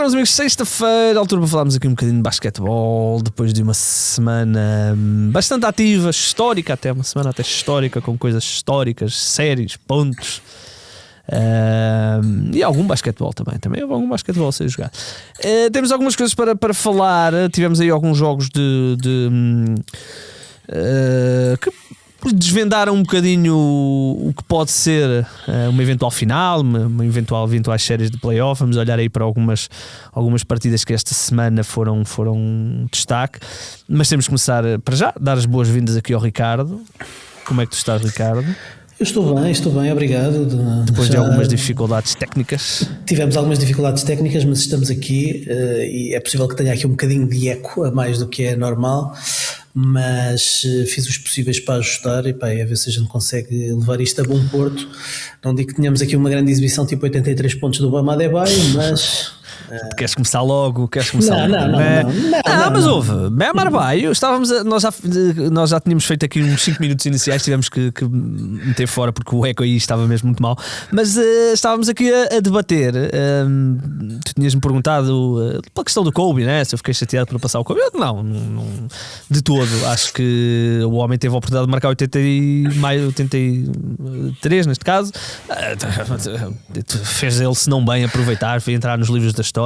meus amigos, sexta-feira, altura para falarmos aqui um bocadinho de basquetebol, depois de uma semana bastante ativa, histórica até, uma semana até histórica, com coisas históricas, séries, pontos, e algum basquetebol também houve algum basquetebol a ser jogado. Temos algumas coisas para falar, tivemos aí alguns jogos que desvendaram um bocadinho o que pode ser uma eventual final, eventuais séries de playoff. Vamos olhar aí para algumas partidas que esta semana foram destaque, mas temos que começar para já, dar as boas-vindas aqui ao Ricardo. Como é que tu estás, Ricardo? Eu estou bem, obrigado. Depois de algumas dificuldades técnicas. Tivemos algumas dificuldades técnicas, mas estamos aqui e é possível que tenha aqui um bocadinho de eco a mais do que é normal, mas fiz os possíveis para ajustar e a ver se a gente consegue levar isto a bom porto. Não digo que tenhamos aqui uma grande exibição tipo 83 pontos do Bam Adebayo, mas... Queres começar logo? Não, mas houve. Bam Adebayo, nós já tínhamos feito aqui uns 5 minutos iniciais, tivemos que meter fora porque o eco aí estava mesmo muito mal. Mas estávamos aqui a debater. Tu tinhas-me perguntado pela questão do Kobe, né? Se eu fiquei chateado por passar o Kobe. Não, de todo. Acho que o homem teve a oportunidade de marcar 83 neste caso. Fez ele, se não bem, aproveitar, foi entrar nos livros da história.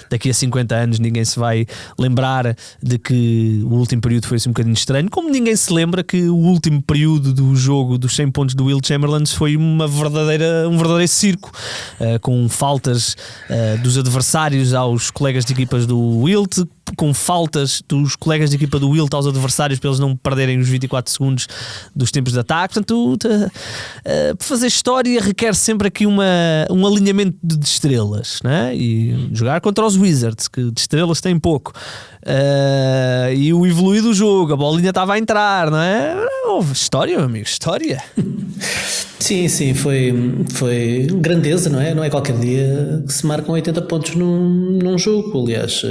Daqui a 50 anos ninguém se vai lembrar de que o último período foi assim um bocadinho estranho, como ninguém se lembra que o último período do jogo dos 100 pontos do Will Chamberlain foi um verdadeiro circo, com faltas dos adversários aos colegas de equipas do Wilt, com faltas dos colegas de equipa do Wilt aos adversários para eles não perderem os 24 segundos dos tempos de ataque. Portanto, fazer história requer sempre aqui um alinhamento de estrelas, né? E jogar contra os Wizards, que de estrelas tem pouco, e o evoluir do jogo, a bolinha estava a entrar, não é? Houve história, meu amigo, história. Sim, foi grandeza, não é? Não é qualquer dia que se marcam 80 pontos num jogo. Aliás,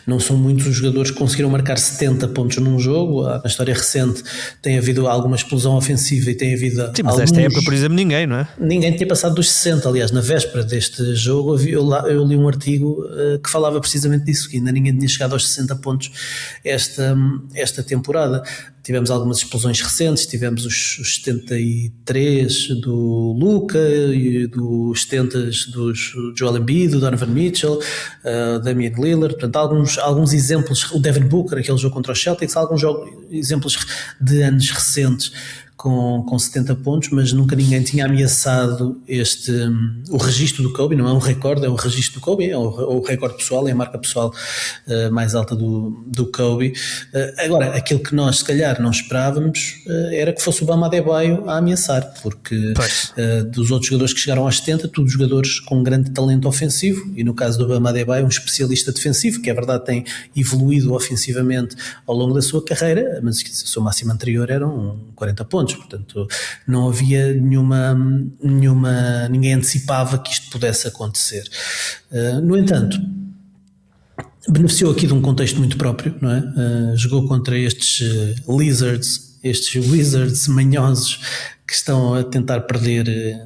não são muitos os jogadores que conseguiram marcar 70 pontos num jogo. Na história recente tem havido alguma explosão ofensiva e tem havido... Sim, mas esta época, por exemplo, ninguém, não é? Ninguém tinha passado dos 60. Aliás, na véspera deste jogo eu li um artigo que falava precisamente disso, que ainda ninguém tinha chegado aos 60 pontos esta temporada. Tivemos algumas explosões recentes, tivemos os 73 do Luka e dos 70 do Joel Embiid, do Donovan Mitchell, Damian Lillard, portanto alguns exemplos, o Devin Booker, aquele jogo contra os Celtics, alguns exemplos de anos recentes com 70 pontos, mas nunca ninguém tinha ameaçado o registro do Kobe. Não é um recorde, é o registro do Kobe, é o recorde pessoal, é a marca pessoal mais alta do Kobe. Agora, aquilo que nós se calhar não esperávamos era que fosse o Bam Adebayo a ameaçar, porque dos outros jogadores que chegaram aos 70, todos jogadores com grande talento ofensivo, e no caso do Bam Adebayo, um especialista defensivo, que é verdade tem evoluído ofensivamente ao longo da sua carreira, mas a sua máxima anterior eram 40 pontos. Portanto, não havia ninguém antecipava que isto pudesse acontecer. No entanto, beneficiou aqui de um contexto muito próprio, não é? Jogou contra estes Wizards manhosos que estão a tentar perder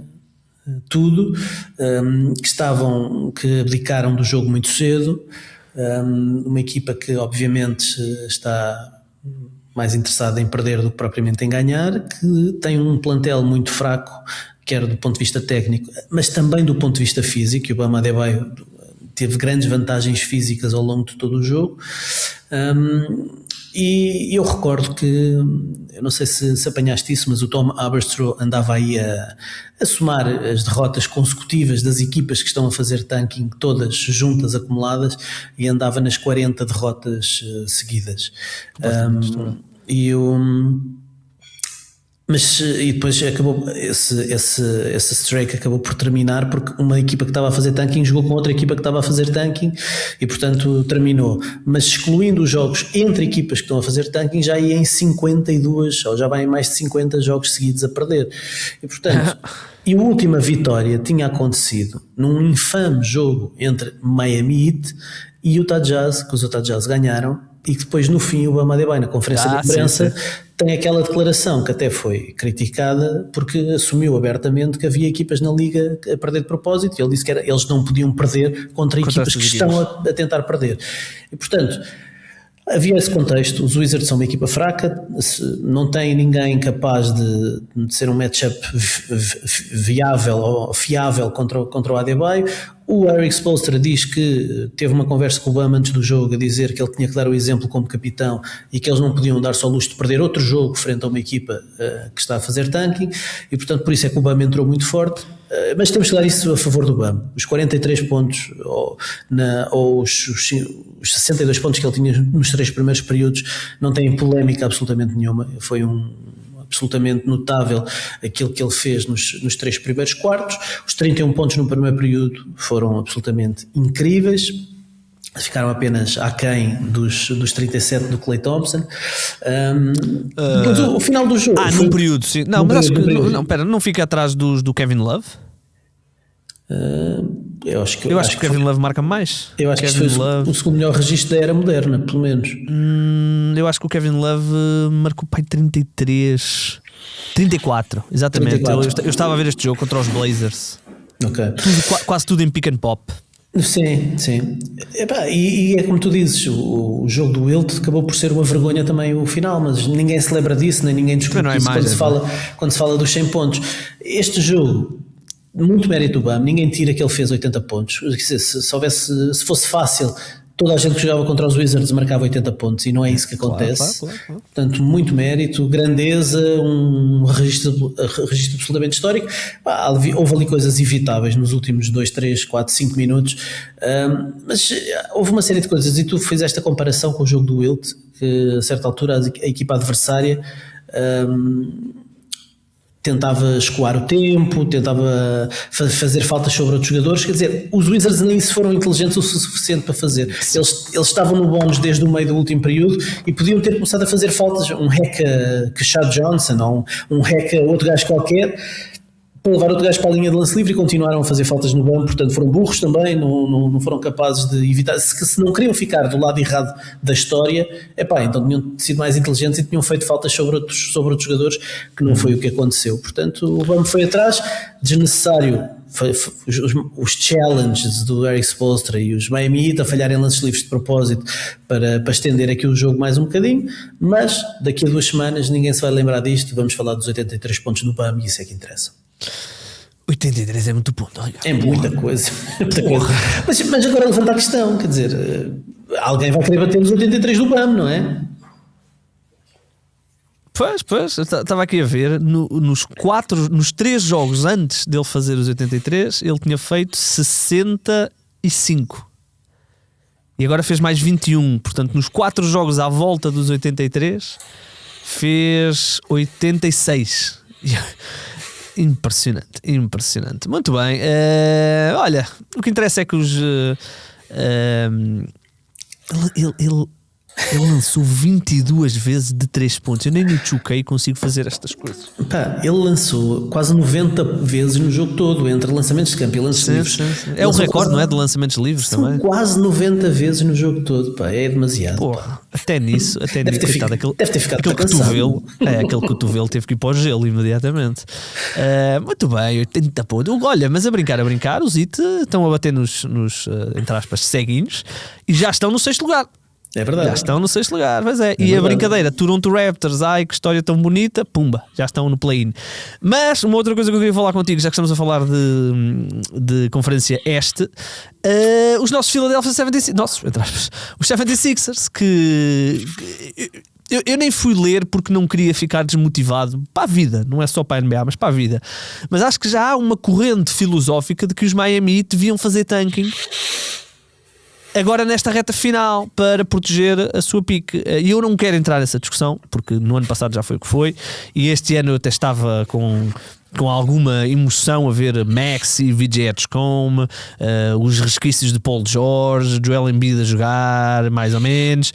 tudo, que abdicaram do jogo muito cedo, uma equipa que obviamente está mais interessada em perder do que propriamente em ganhar, que tem um plantel muito fraco, quer do ponto de vista técnico, mas também do ponto de vista físico, e o Bam Adebayo teve grandes vantagens físicas ao longo de todo o jogo. E eu recordo que, eu não sei se apanhaste isso, mas o Tom Haberstroh andava aí a somar as derrotas consecutivas das equipas que estão a fazer tanking, todas juntas, acumuladas, e andava nas 40 derrotas seguidas. E depois acabou esse streak acabou por terminar porque uma equipa que estava a fazer tanking jogou com outra equipa que estava a fazer tanking e portanto terminou, mas excluindo os jogos entre equipas que estão a fazer tanking já ia em 52 ou já vai em mais de 50 jogos seguidos a perder e portanto e a última vitória tinha acontecido num infame jogo entre Miami Heat e Utah Jazz, que os Utah Jazz ganharam e que depois no fim o Bam Adebayo na conferência de imprensa sim. tem aquela declaração que até foi criticada porque assumiu abertamente que havia equipas na liga a perder de propósito, e ele disse que eles não podiam perder contra equipas que estão a tentar perder, e portanto havia esse contexto. Os Wizards são uma equipa fraca, não tem ninguém capaz de ser um matchup viável ou fiável contra o Adebayo. O Erik Spoelstra diz que teve uma conversa com o Bam antes do jogo a dizer que ele tinha que dar o exemplo como capitão e que eles não podiam dar só luxo de perder outro jogo frente a uma equipa que está a fazer tanking, e portanto por isso é que o Bam entrou muito forte. Mas temos que dar isso a favor do Bam. Os 43 pontos ou os 62 pontos que ele tinha nos 3 primeiros períodos não têm polémica absolutamente nenhuma. Foi absolutamente notável aquilo que ele fez nos 3 primeiros quartos. Os 31 pontos no primeiro período foram absolutamente incríveis, ficaram apenas aquém dos 37 do Klay Thompson. Depois o final do jogo num período, sim. Não, mas acho que não fica atrás do Kevin Love. Eu acho que o Kevin Love marca mais. Eu acho que foi o segundo melhor registro da era moderna, pelo menos. Eu acho que o Kevin Love marcou 34, exatamente. 34. Eu estava a ver este jogo contra os Blazers. Okay. Quase tudo em pick and pop. Sim. E é como tu dizes, o jogo do Wilt acabou por ser uma vergonha também o final, mas ninguém se lembra disso, nem ninguém discute isso quando se fala dos 100 pontos. Este jogo, muito mérito do Bam, ninguém tira que ele fez 80 pontos. Se fosse fácil, toda a gente que jogava contra os Wizards marcava 80 pontos, e não é isso que acontece. Claro. Portanto, muito mérito, grandeza, um registro absolutamente histórico. Houve ali coisas evitáveis nos últimos 2, 3, 4, 5 minutos, mas houve uma série de coisas, e tu fizeste a comparação com o jogo do Wilt, que a certa altura a equipa adversária tentava escoar o tempo, tentava fazer faltas sobre outros jogadores. Quer dizer, os Wizards nem se foram inteligentes o suficiente para fazer. Eles estavam no bónus desde o meio do último período e podiam ter começado a fazer faltas, um hack a Chad Johnson ou um hack a outro gajo qualquer, para levar outro gajo para a linha de lance livre, e continuaram a fazer faltas no banco. Portanto foram burros também, não foram capazes de evitar. Se não queriam ficar do lado errado da história, então tinham sido mais inteligentes e tinham feito faltas sobre outros jogadores, que não foi o que aconteceu. Portanto o Bam foi atrás, desnecessário. Os challenges do Erik Spoelstra e os Miami Heat a falharem lances livres de propósito para estender aqui o jogo mais um bocadinho, mas daqui a 2 semanas ninguém se vai lembrar disto. Vamos falar dos 83 pontos do Bam, e isso é que interessa. 83 é muito ponto. É muita coisa. Mas agora levanta a questão, quer dizer, alguém vai querer bater nos 83 do Bam, não é? Pois, estava aqui a ver, nos 3 jogos antes dele fazer os 83, ele tinha feito 65. E agora fez mais 21. Portanto, nos 4 jogos à volta dos 83, fez 86. Impressionante. Muito bem. Olha, o que interessa é que ele lançou 22 vezes de 3 pontos. Eu nem no 2K consigo fazer estas coisas. Ele lançou quase 90 vezes no jogo todo, entre lançamentos de campo e lances livres. Sim. É o recorde, não é? De lançamentos livres também. Quase 90 vezes no jogo todo. É demasiado. Porra, até nisso. Deve ter ficado aquele cotovelo. Aquele cotovelo teve que ir para o gelo imediatamente. Muito bem, 80 pontos. Olha, mas a brincar, os Heat estão a bater nos entre aspas, ceguinhos, e já estão no 6º lugar. É verdade. Já estão no 6º lugar, mas é. E a brincadeira, Toronto Raptors, que história tão bonita, pumba, já estão no play-in. Mas uma outra coisa que eu queria falar contigo, já que estamos a falar de Conferência Este, os nossos Philadelphia 76ers, os 76ers, que eu nem fui ler porque não queria ficar desmotivado para a vida, não é só para a NBA, mas para a vida. Mas acho que já há uma corrente filosófica de que os Miami deviam fazer tanking agora nesta reta final para proteger a sua pique. E eu não quero entrar nessa discussão, porque no ano passado já foi o que foi, e este ano eu até estava com alguma emoção a ver Max e VJ Edgecombe, os resquícios de Paul George, Joel Embiid a jogar, mais ou menos,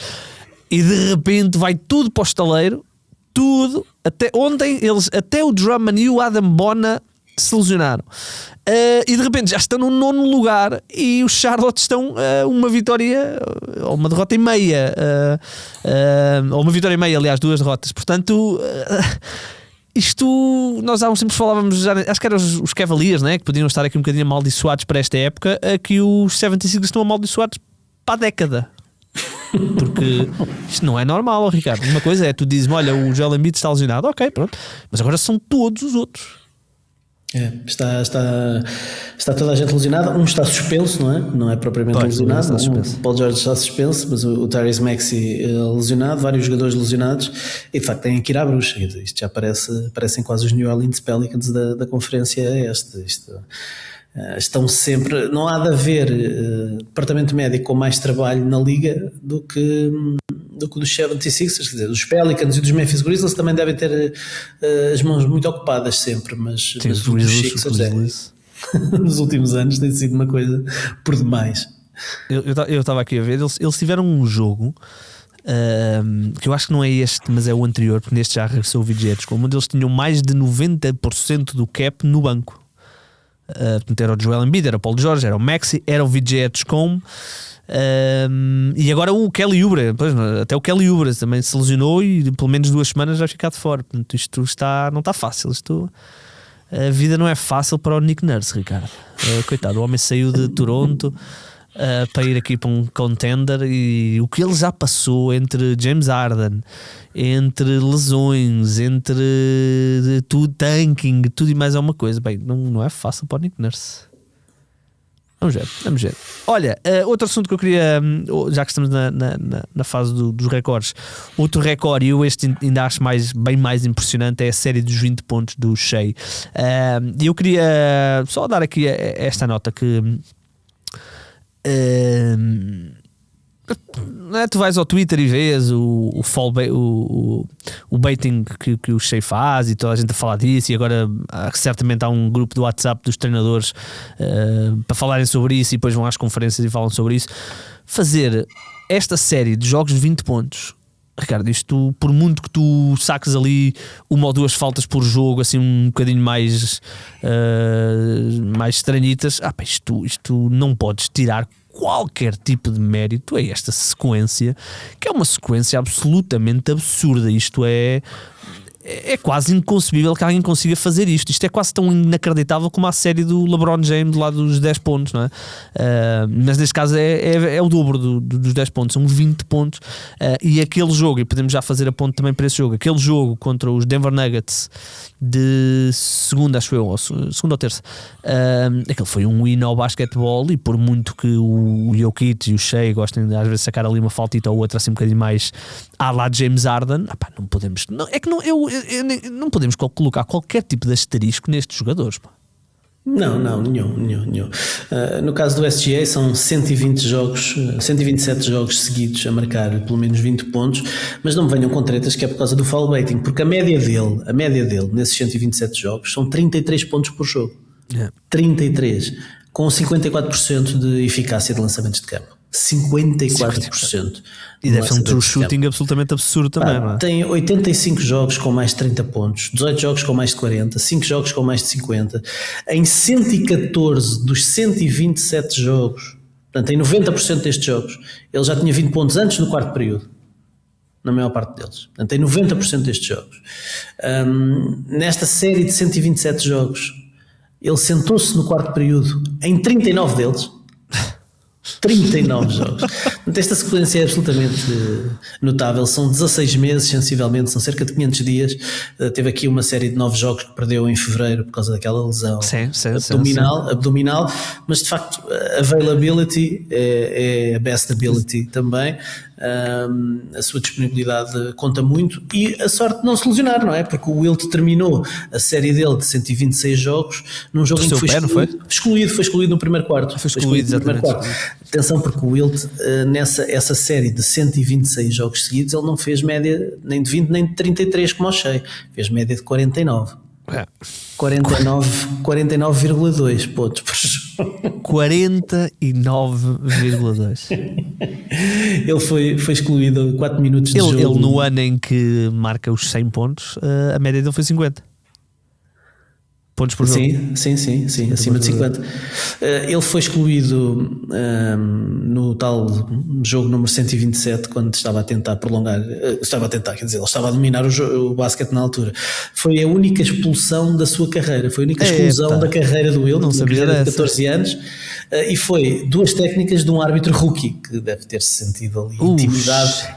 e de repente vai tudo para o estaleiro, tudo. Até ontem, até o Drummond e o Adam Bona se lesionaram. E de repente já estão no 9º lugar e os Charlotte estão uma vitória ou uma derrota e meia, ou uma vitória e meia, aliás, 2 derrotas. Portanto, isto nós há uns tempos falávamos, já, acho que eram os Cavaliers, né, que podiam estar aqui um bocadinho amaldiçoados para esta época, que os 76ers estão amaldiçoados para a década. Porque isto não é normal, Ricardo. Uma coisa é tu dizes, olha, o Joel Embiid está lesionado, ok, pronto, mas agora são todos os outros. Está toda a gente lesionada. Um está suspenso, não é? Não é propriamente lesionado. O Paul George está suspenso, mas o Tyrese Maxey lesionado, vários jogadores lesionados, e de facto têm que ir à bruxa. Isto já parecem quase os New Orleans Pelicans da conferência este. Estão sempre. Não há de haver departamento médico com mais trabalho na liga do que dos 76ers, quer dizer, dos Pelicans e dos Memphis Grizzlies também devem ter as mãos muito ocupadas sempre, mas os Sixers nos últimos anos tem sido uma coisa por demais. Eu estava aqui a ver, eles tiveram um jogo que eu acho que não é este, mas é o anterior, porque neste já regressou o VJ, como eles tinham mais de 90% do cap no banco. Portanto, era o Joel Embiid, era o Paul George, era o Maxey, era o VJ Edgecombe, e agora o Kelly Oubre. Até o Kelly Oubre também se lesionou e pelo menos 2 semanas vai ficar de fora. Portanto, isto não está fácil. A vida não é fácil para o Nick Nurse, Ricardo. Coitado, o homem saiu de Toronto para ir aqui para um contender, e o que ele já passou entre James Harden, entre lesões, entre tudo, tanking, tudo e mais alguma coisa, bem, não é fácil para o Nick Nurse. Vamos ver. Olha, outro assunto que eu queria, já que estamos na fase dos recordes, outro recorde, e eu este ainda acho bem mais impressionante, é a série dos 20 pontos do Shea. E eu queria só dar aqui esta nota que tu vais ao Twitter e vês o baiting que o Shea faz e toda a gente a falar disso, e agora certamente há um grupo do WhatsApp dos treinadores para falarem sobre isso, e depois vão às conferências e falam sobre isso. Fazer esta série de jogos de 20 pontos, Ricardo, isto, por muito que tu saques ali 1 ou 2 faltas por jogo, assim um bocadinho mais estranhitas, isto não podes tirar qualquer tipo de mérito a esta sequência, que é uma sequência absolutamente absurda. Isto é quase inconcebível que alguém consiga fazer isto. Isto é quase tão inacreditável como a série do LeBron James lá dos 10 pontos, não é? Mas neste caso é o dobro dos 10 pontos, são 20 pontos. E aquele jogo, e podemos já fazer a ponto também para esse jogo, aquele jogo contra os Denver Nuggets de segunda, acho eu, ou segunda ou terça, aquele foi um win ao basquetebol, e por muito que o Jokic e o Shea gostem de às vezes sacar ali uma faltita ou outra assim um bocadinho mais à lá de James Harden, não podemos, não podemos colocar qualquer tipo de asterisco nestes jogadores, pá. Não, nenhum. No caso do SGA são 127 jogos seguidos a marcar pelo menos 20 pontos, mas não me venham com tretas que é por causa do foul baiting, porque a média dele nesses 127 jogos são 33 pontos por jogo. 33, com 54% de eficácia de lançamentos de campo. 54%. E deve ser um true shooting absolutamente absurdo também, não é? Tem 85 jogos com mais de 30 pontos, 18 jogos com mais de 40, 5 jogos com mais de 50. Em 114 dos 127 jogos, portanto em 90% destes jogos, ele já tinha 20 pontos antes do quarto período, na maior parte deles. Portanto, em 90% destes jogos. Nesta série de 127 jogos, ele sentou-se no quarto período em 39 deles. 39 jogos. Esta sequência é absolutamente notável. São 16 meses, sensivelmente, são cerca de 500 dias. Teve aqui uma série de 9 jogos que perdeu em fevereiro por causa daquela lesão abdominal, mas de facto availability é a best ability também. A sua disponibilidade conta muito, e a sorte de não se lesionar, não é? Porque o Wilt terminou a série dele de 126 jogos num jogo em que foi excluído no primeiro quarto. Foi excluído, exatamente. Atenção, porque o Wilt essa série de 126 jogos seguidos, ele não fez média nem de 20 nem de 33 como o Shea, fez média de 49. 49,2 pontos por jogo. 49,2. Ele foi excluído 4 minutos de jogo. Ele no ano em que marca os 100 pontos, a média dele foi 50. pontos por jogo. Sim, acima de 50. Ele foi excluído no tal jogo número 127, quando estava a tentar prolongar, ele estava a dominar o basquete na altura. Foi a única expulsão da sua carreira, foi a única exclusão da carreira do Wilt, na carreira de 14 anos, e foi 2 técnicas de um árbitro rookie, que deve ter-se sentido ali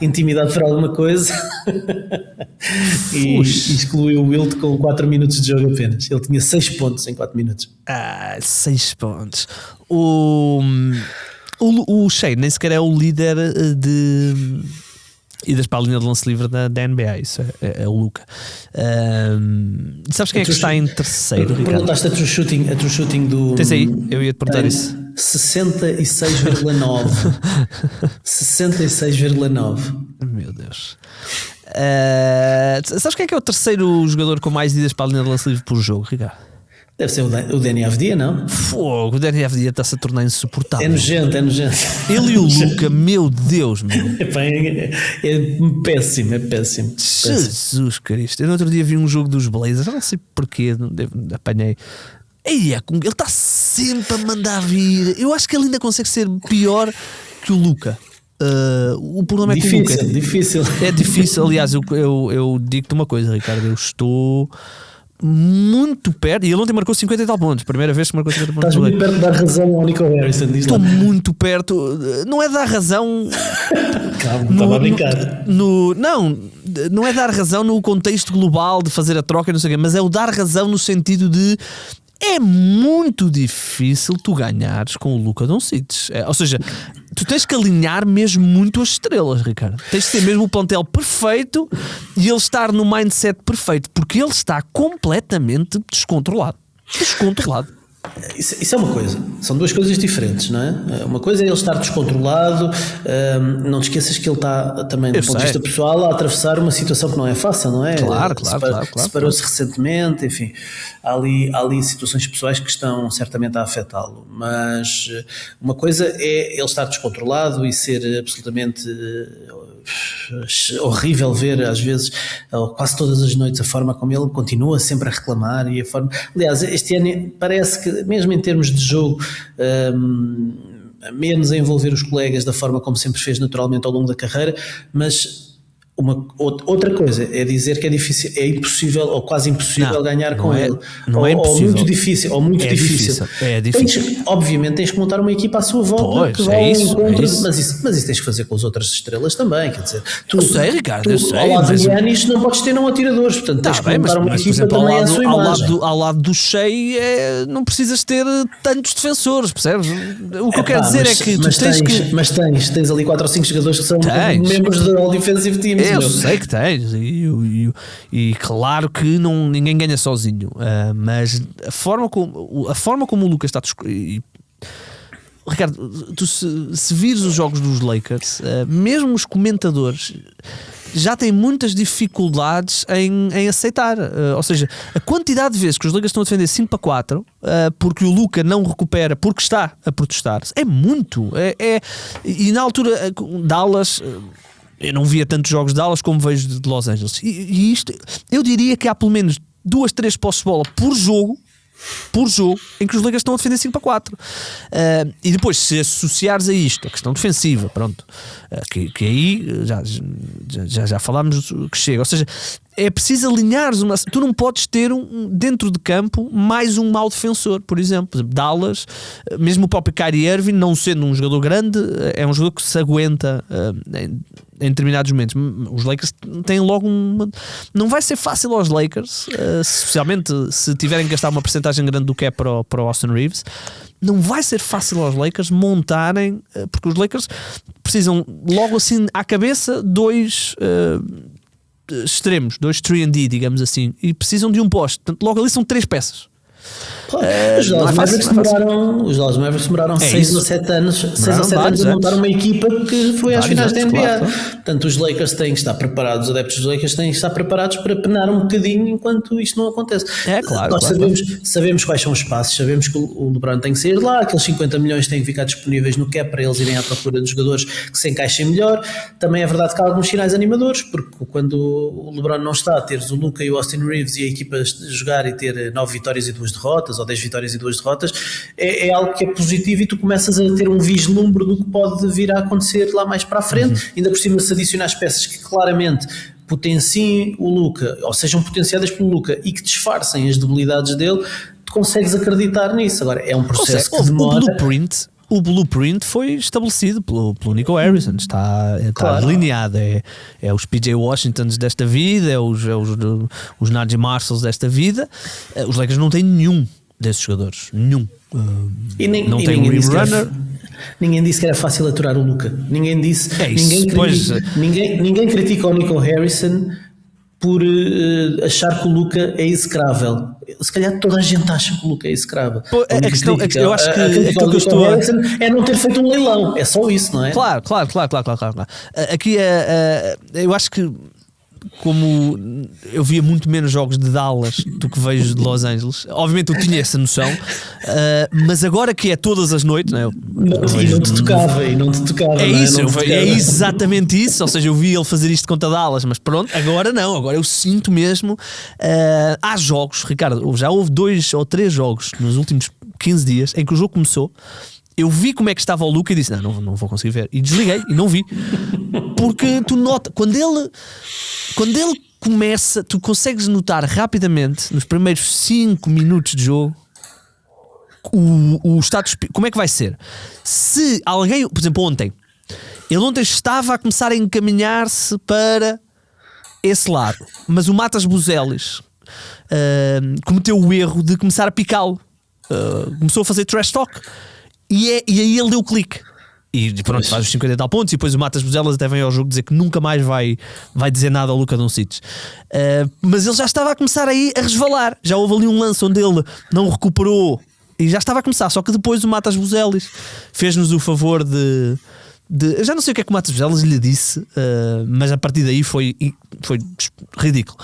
intimidado por alguma coisa, e excluiu o Wilt com 4 minutos de jogo apenas. Ele tinha 6 pontos em 4 minutos. 6 pontos. O Shea nem sequer é o líder de idas para a linha de lance livre da NBA. Isso é o Luka. Sabes quem é que está em terceiro, Ricardo? Perguntaste a true shooting do... Tens aí? Eu ia te perguntar isso. 66,9. 66,9. Meu Deus. Sabes quem é o terceiro jogador com mais idas para a linha de lance livre por jogo, Ricardo? Deve ser o Deni Avdija, não? Fogo, o Deni Avdija está-se a tornar insuportável. É nojento. Ele e o Luka, meu Deus, meu. É péssimo. Jesus Cristo. Eu no outro dia vi um jogo dos Blazers, não sei porquê, apanhei. Ele está sempre a mandar vir. Eu acho que ele ainda consegue ser pior que o Luka. O problema é que o Luka difícil. É difícil. Aliás, eu digo-te uma coisa, Ricardo. Eu estou muito perto, e ele ontem marcou 50 e tal pontos, primeira vez que marcou 50 pontos. Estás muito perto de dar razão ao Nico Harrison. Estou muito perto, não é dar razão. Calma, estava a brincar. Não é dar razão no contexto global de fazer a troca, não sei o quê, mas é o dar razão no sentido de é muito difícil tu ganhares com o Luka Doncic. Ou seja, tu tens que alinhar mesmo muito as estrelas, Ricardo. Tens de ter mesmo o plantel perfeito e ele estar no mindset perfeito, porque ele está completamente descontrolado. Isso é uma coisa, são 2 coisas diferentes, não é? Uma coisa é ele estar descontrolado, não te esqueças que ele está também, do ponto de vista pessoal, a atravessar uma situação que não é fácil, não é? Claro. Separou-se recentemente, enfim, há ali situações pessoais que estão certamente a afetá-lo, mas uma coisa é ele estar descontrolado e ser absolutamente horrível ver às vezes, ou quase todas as noites, a forma como ele continua sempre a reclamar e a forma... Aliás, este ano parece que mesmo em termos de jogo, menos a envolver os colegas da forma como sempre fez naturalmente ao longo da carreira, mas outra coisa é dizer que é difícil, é impossível ou quase impossível ganhar com ele. Não é impossível. Ou muito difícil. É difícil. Obviamente tens que montar uma equipa à sua volta. Pois, é isso. Mas isso tens que fazer com as outras estrelas também. Quer dizer, eu sei, Ricardo, eu sei. Ao lado de Giannis não podes ter não atiradores, portanto tens que montar uma equipa exemplo, também à sua imagem. Ao lado do Shea não precisas ter tantos defensores, percebes? O que eu quero dizer é que tu tens que... Mas tens ali 4 ou 5 jogadores que são membros do All Defensive Team. Eu sei que tens, e claro que ninguém ganha sozinho, mas a forma como o Lucas está. Ricardo, tu se vires os jogos dos Lakers, mesmo os comentadores já têm muitas dificuldades em aceitar. Ou seja, a quantidade de vezes que os Lakers estão a defender 5-4 porque o Luka não recupera, porque está a protestar, é muito. E na altura, Dallas. Eu não via tantos jogos de Dallas como vejo de Los Angeles. E isto, eu diria que há pelo menos 2, 3 posses de bola por jogo em que os Lakers estão a defender 5-4. E depois, se associares a isto a questão defensiva, pronto, que aí já falámos que chega. Ou seja, é preciso alinhares tu não podes ter dentro de campo mais um mau defensor, por exemplo. Dallas, mesmo o próprio Kyrie Irving, não sendo um jogador grande, é um jogador que se aguenta em determinados momentos. Os Lakers têm logo não vai ser fácil aos Lakers, especialmente se tiverem que gastar uma percentagem grande do que é para o Austin Reeves. Não vai ser fácil aos Lakers montarem, porque os Lakers precisam logo assim à cabeça 2 extremos, 2 3&D, digamos assim, e precisam de um poste. Portanto, logo ali são 3 peças. Os Dallas Mavericks demoraram 6 ou 7 anos a montar uma equipa que foi às finais da NBA. Claro. Portanto, os Lakers têm que estar preparados, os adeptos dos Lakers têm que estar preparados para penar um bocadinho enquanto isto não acontece. Nós sabemos quais são os passos, sabemos que o LeBron tem que sair lá, aqueles 50 milhões têm que ficar disponíveis no cap para eles irem à procura dos jogadores que se encaixem melhor. Também é verdade que há alguns sinais animadores, porque quando o LeBron não está, teres o Luka e o Austin Reeves e a equipa jogar e ter 9 vitórias e 2 derrotas, ou 10 vitórias e 2 derrotas, é algo que é positivo e tu começas a ter um vislumbre do que pode vir a acontecer lá mais para a frente, ainda por cima se adicionar as peças que claramente potenciem o Luka, ou sejam potenciadas pelo Luka e que disfarcem as debilidades dele, tu consegues acreditar nisso. Agora, é um processo que demora... O blueprint foi estabelecido pelo Nico Harrison, está claro, delineado. É os PJ Washingtons desta vida, é os Najee Marshalls desta vida. Os Lakers não têm nenhum desses jogadores, nenhum. Não tem um rim runner. Ninguém disse que era fácil aturar o Luka. Ninguém disse. Ninguém critica o Nico Harrison por achar que o Luka é execrável. Se calhar toda a gente acha que o Luka é execrável. Eu acho que aquilo que eu estou é não ter feito um leilão. É só isso, não é? Claro. Aqui eu acho que, como eu via muito menos jogos de Dallas do que vejo de Los Angeles, obviamente eu tinha essa noção, mas agora que é todas as noites, não é? E não te tocava. É isso, é exatamente isso. Ou seja, eu vi ele fazer isto contra Dallas, mas pronto, agora não, agora eu sinto mesmo. Há jogos, Ricardo, já houve 2 ou 3 jogos nos últimos 15 dias em que o jogo começou. Eu vi como é que estava o Luka e disse: não vou conseguir ver. E desliguei e não vi. Porque tu notas, quando ele começa, tu consegues notar rapidamente, nos primeiros 5 minutos de jogo, o status, como é que vai ser. Se alguém, por exemplo, ele ontem estava a começar a encaminhar-se para esse lado, mas o Matas Buzelis cometeu o erro de começar a picá-lo. Começou a fazer trash talk. E aí ele deu o clique e pronto, faz os 50 e tal pontos. E depois o Matas Buzelas até vem ao jogo dizer que nunca mais vai dizer nada ao Luka Doncic. Mas ele já estava a começar aí a resvalar. Já houve ali um lance onde ele não recuperou e já estava a começar. Só que depois o Matas Buzelis fez-nos o favor de já não sei o que é que o Matas Buzelas lhe disse, mas a partir daí foi ridículo.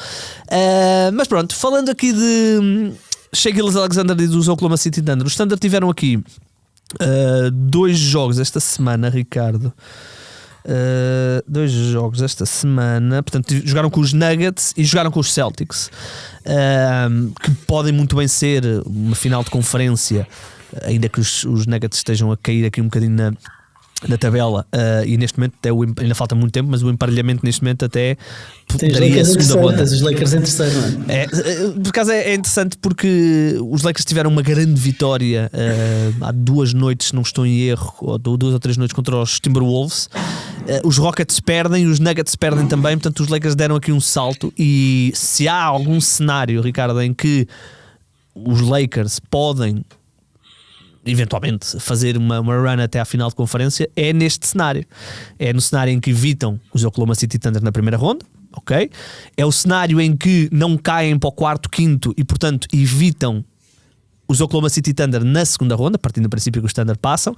Mas pronto, falando aqui de Shai Gilgeous-Alexander e dos Oklahoma City Thunder, os Thunder tiveram aqui 2 jogos esta semana, Ricardo. 2 jogos esta semana. Portanto, jogaram com os Nuggets e jogaram com os Celtics, que podem muito bem ser uma final de conferência, ainda que os Nuggets estejam a cair aqui um bocadinho na tabela, e neste momento ainda falta muito tempo, mas o emparelhamento neste momento até daria a segunda ronda. Os Lakers em terceiro, não é? Por acaso é interessante porque os Lakers tiveram uma grande vitória há 2 noites, se não estou em erro, ou 2 ou 3 noites contra os Timberwolves. Os Rockets perdem, os Nuggets perdem também, portanto os Lakers deram aqui um salto. E se há algum cenário, Ricardo, em que os Lakers podem eventualmente fazer uma run até à final de conferência, é neste cenário. É no cenário em que evitam os Oklahoma City Thunder na primeira ronda, ok? É o cenário em que não caem para o 4º, 5º e portanto evitam os Oklahoma City Thunder na segunda ronda, partindo do princípio que os Thunder passam,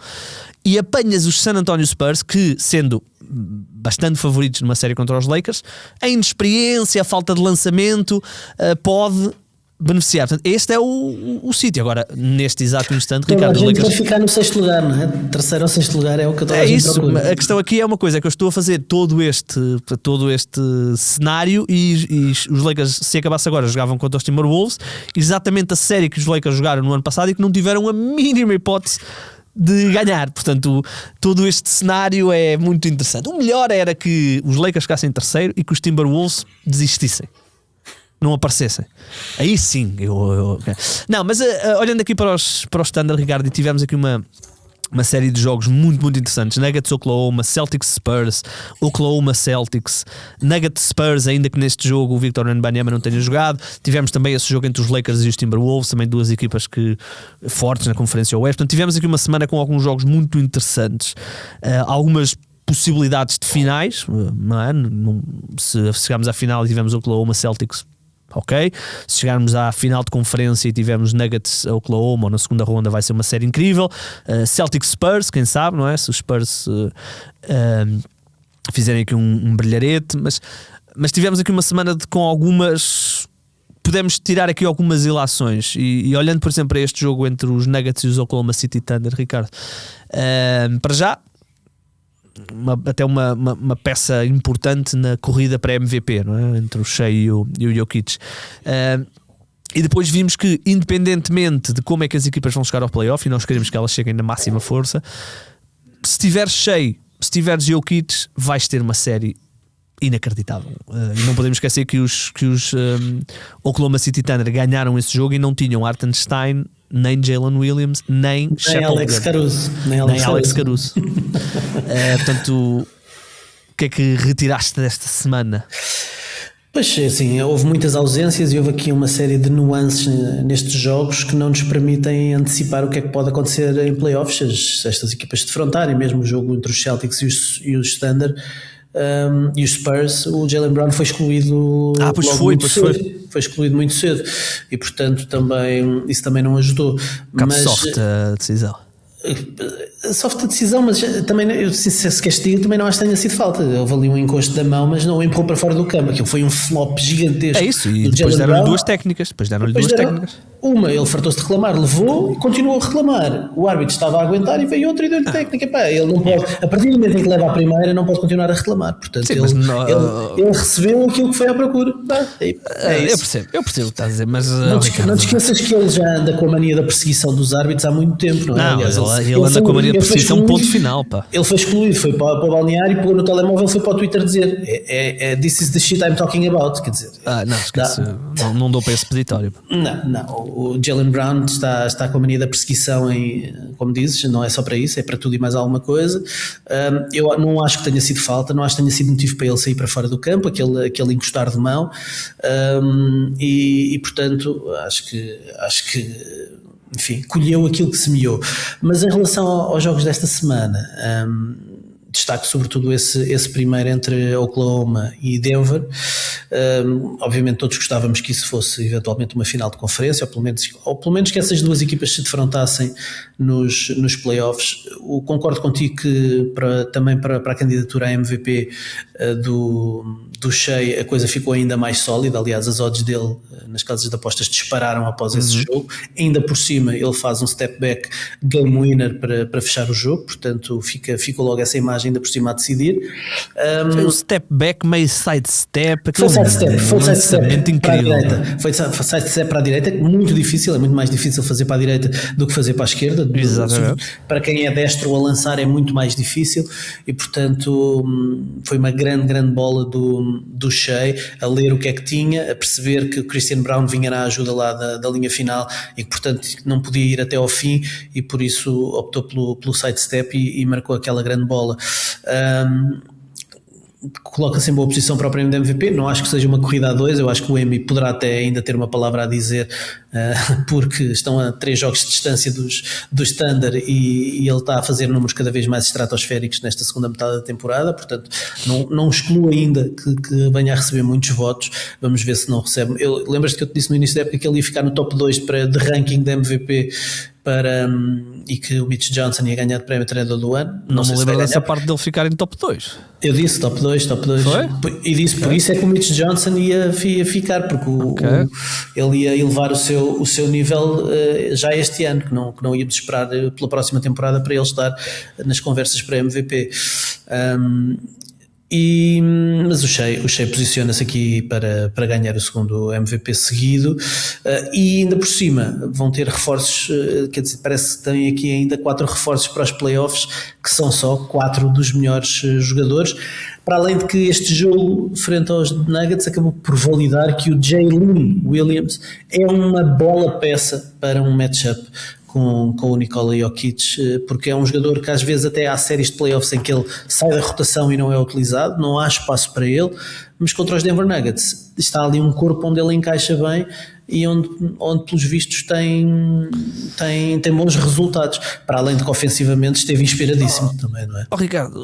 e apanhas os San Antonio Spurs, que sendo bastante favoritos numa série contra os Lakers, a inexperiência, a falta de lançamento, pode beneficiar. Portanto, este é o sítio. Agora, neste exato instante, toda Ricardo, a gente vai ficar no 6º lugar, não é? 3º ou 6º lugar é o que eu estou a isso. procura. A questão aqui é uma coisa, é que eu estou a fazer todo este cenário e os Lakers, se acabasse agora, jogavam contra os Timberwolves, exatamente a série que os Lakers jogaram no ano passado e que não tiveram a mínima hipótese de ganhar. Portanto, todo este cenário é muito interessante. O melhor era que os Lakers ficassem em terceiro e que os Timberwolves desistissem, não aparecessem. Aí sim não, mas olhando aqui para os Thunder, Ricardo, e tivemos aqui uma série de jogos muito, muito interessantes. Nuggets Oklahoma, Celtics Spurs, Oklahoma Celtics, Nuggets Spurs, ainda que neste jogo o Victor Wembanyama não tenha jogado. Tivemos também esse jogo entre os Lakers e os Timberwolves, também 2 equipas fortes na Conferência Oeste. Portanto, tivemos aqui uma semana com alguns jogos muito interessantes, algumas possibilidades de finais, não é? Se chegarmos à final e tivemos Oklahoma Celtics, ok. Se chegarmos à final de conferência e tivermos Nuggets Oklahoma, ou na segunda ronda, vai ser uma série incrível. Celtics Spurs, quem sabe, não é? Se os Spurs fizerem aqui um brilharete, mas tivemos aqui uma semana com algumas. Podemos tirar aqui algumas ilações. E olhando, por exemplo, para este jogo entre os Nuggets e os Oklahoma City Thunder, Ricardo, para já, até uma peça importante na corrida para MVP, não é? Entre o Shai e o Jokic. E depois vimos que, independentemente de como é que as equipas vão chegar ao playoff, e nós queremos que elas cheguem na máxima força, se tiveres Shai, se tiveres Jokic, vais ter uma série inacreditável. E não podemos esquecer que os Oklahoma City Thunder ganharam esse jogo e não tinham Hartenstein, nem Jalen Williams, nem Alex Caruso. Nem Alex Caruso. Portanto, o que é que retiraste desta semana? Pois, assim, houve muitas ausências e houve aqui uma série de nuances nestes jogos que não nos permitem antecipar o que é que pode acontecer em playoffs, se estas equipas se defrontarem, mesmo o jogo entre os Celtics e os Thunder e os Spurs. O Jaylen Brown foi excluído foi excluído muito cedo e portanto isso também não ajudou. Mas soft a decisão. Soft a decisão, mas também, se queres dizer, também não acho que tenha sido falta. Houve ali um encosto da mão, mas não o empurrou para fora do campo. Aquilo foi um flop gigantesco. É isso, e depois deram-lhe duas técnicas. Uma, ele fartou-se de reclamar, levou e continuou a reclamar. O árbitro estava a aguentar e veio outro e deu-lhe técnica. Pá, ele não pode, a partir do momento em que leva a primeira, não pode continuar a reclamar. Portanto, sim, ele recebeu aquilo que foi à procura. Eu percebo o que estás a dizer, mas não te esqueças que ele já anda com a mania da perseguição dos árbitros há muito tempo, não é? Não, aliás, ele anda com a mania de perseguição, ponto final. Pá. Ele foi excluído, foi para o balneário e pegou no telemóvel, foi para o Twitter dizer this is the shit I'm talking about. Quer dizer, não, esquece, não dou para esse peditório. Não, o Jaylen Brown está com a mania da perseguição, como dizes, não é só para isso, é para tudo e mais alguma coisa. Eu não acho que tenha sido falta, não acho que tenha sido motivo para ele sair para fora do campo, aquele encostar de mão, e portanto acho que enfim, colheu aquilo que semeou. Mas em relação aos jogos desta semana, destaco sobretudo esse primeiro entre Oklahoma e Denver. Obviamente todos gostávamos que isso fosse eventualmente uma final de conferência, ou pelo menos que essas duas equipas se defrontassem nos playoffs. Concordo contigo que também para a candidatura a MVP do Shai a coisa ficou ainda mais sólida. Aliás, as odds dele nas casas de apostas dispararam após esse jogo. Ainda por cima ele faz um step back game winner para fechar o jogo, portanto ficou logo essa imagem ainda por cima a decidir. Foi um step back, meio side step. Foi side step incrível. Foi side step para a direita, muito difícil, é muito mais difícil fazer para a direita do que fazer para a esquerda. Exatamente. Para quem é destro a lançar é muito mais difícil e portanto foi uma grande bola do Shai a ler o que é que tinha, a perceber que o Christian Brown vinha na ajuda lá da linha final e que portanto não podia ir até ao fim e por isso optou pelo side step e marcou aquela grande bola. Coloca-se em boa posição para o prémio de MVP. Não acho que seja uma corrida a 2, eu acho que o Emmy poderá até ainda ter uma palavra a dizer, porque estão a 3 jogos de distância dos Thunder e ele está a fazer números cada vez mais estratosféricos nesta segunda metade da temporada, portanto não excluo ainda que venha a receber muitos votos. Vamos ver se não recebe. Lembras-te que eu te disse no início da época que ele ia ficar no top 2 de ranking de MVP e que o Mitch Johnson ia ganhar de prémio treinador do ano. Não me lembro dessa parte dele ficar em top 2. Eu disse top 2. Foi? E disse por isso é que o Mitch Johnson ia ficar, porque ele ia elevar o seu nível já este ano, que não íamos esperar pela próxima temporada para ele estar nas conversas para MVP. Mas o Shai posiciona-se aqui para ganhar o segundo MVP seguido, e ainda por cima vão ter reforços, quer dizer, parece que têm aqui ainda 4 reforços para os playoffs, que são só 4 dos melhores jogadores, para além de que este jogo frente aos Nuggets acabou por validar que o Jalen Williams é uma bola peça para um matchup com o Nikola Jokic, porque é um jogador que às vezes até há séries de playoffs em que ele sai da rotação e não é utilizado, não há espaço para ele, mas contra os Denver Nuggets está ali um corpo onde ele encaixa bem e onde pelos vistos tem bons resultados, para além de que ofensivamente esteve inspiradíssimo também, não é? Ricardo,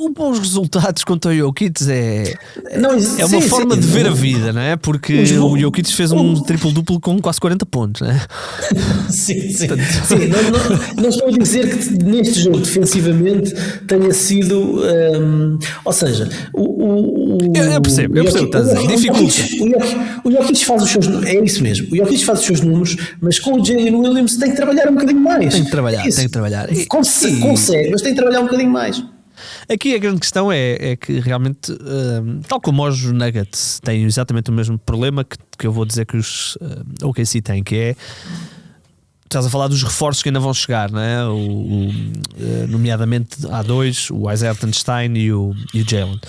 os bons resultados contra o Jokic é uma sim, forma de ver a vida, não é? Porque o Jokic fez um triplo-duplo com quase 40 pontos, não é? Sim. Não estou a dizer que neste jogo defensivamente tenha sido, ou seja, eu percebo o que estás a dizer. Dificulta. O Jokic faz os seus, é isso mesmo, o Jokic faz os seus números, mas com o Jalen Williams tem que trabalhar um bocadinho mais. Tem que trabalhar. Consegue, mas tem que trabalhar um bocadinho mais. Aqui a grande questão é que realmente, tal como os Nuggets têm exatamente o mesmo problema que eu vou dizer que os OKC têm, que é, estás a falar dos reforços que ainda vão chegar, não é? Nomeadamente há dois, o Isaiah Hartenstein e o Jalen.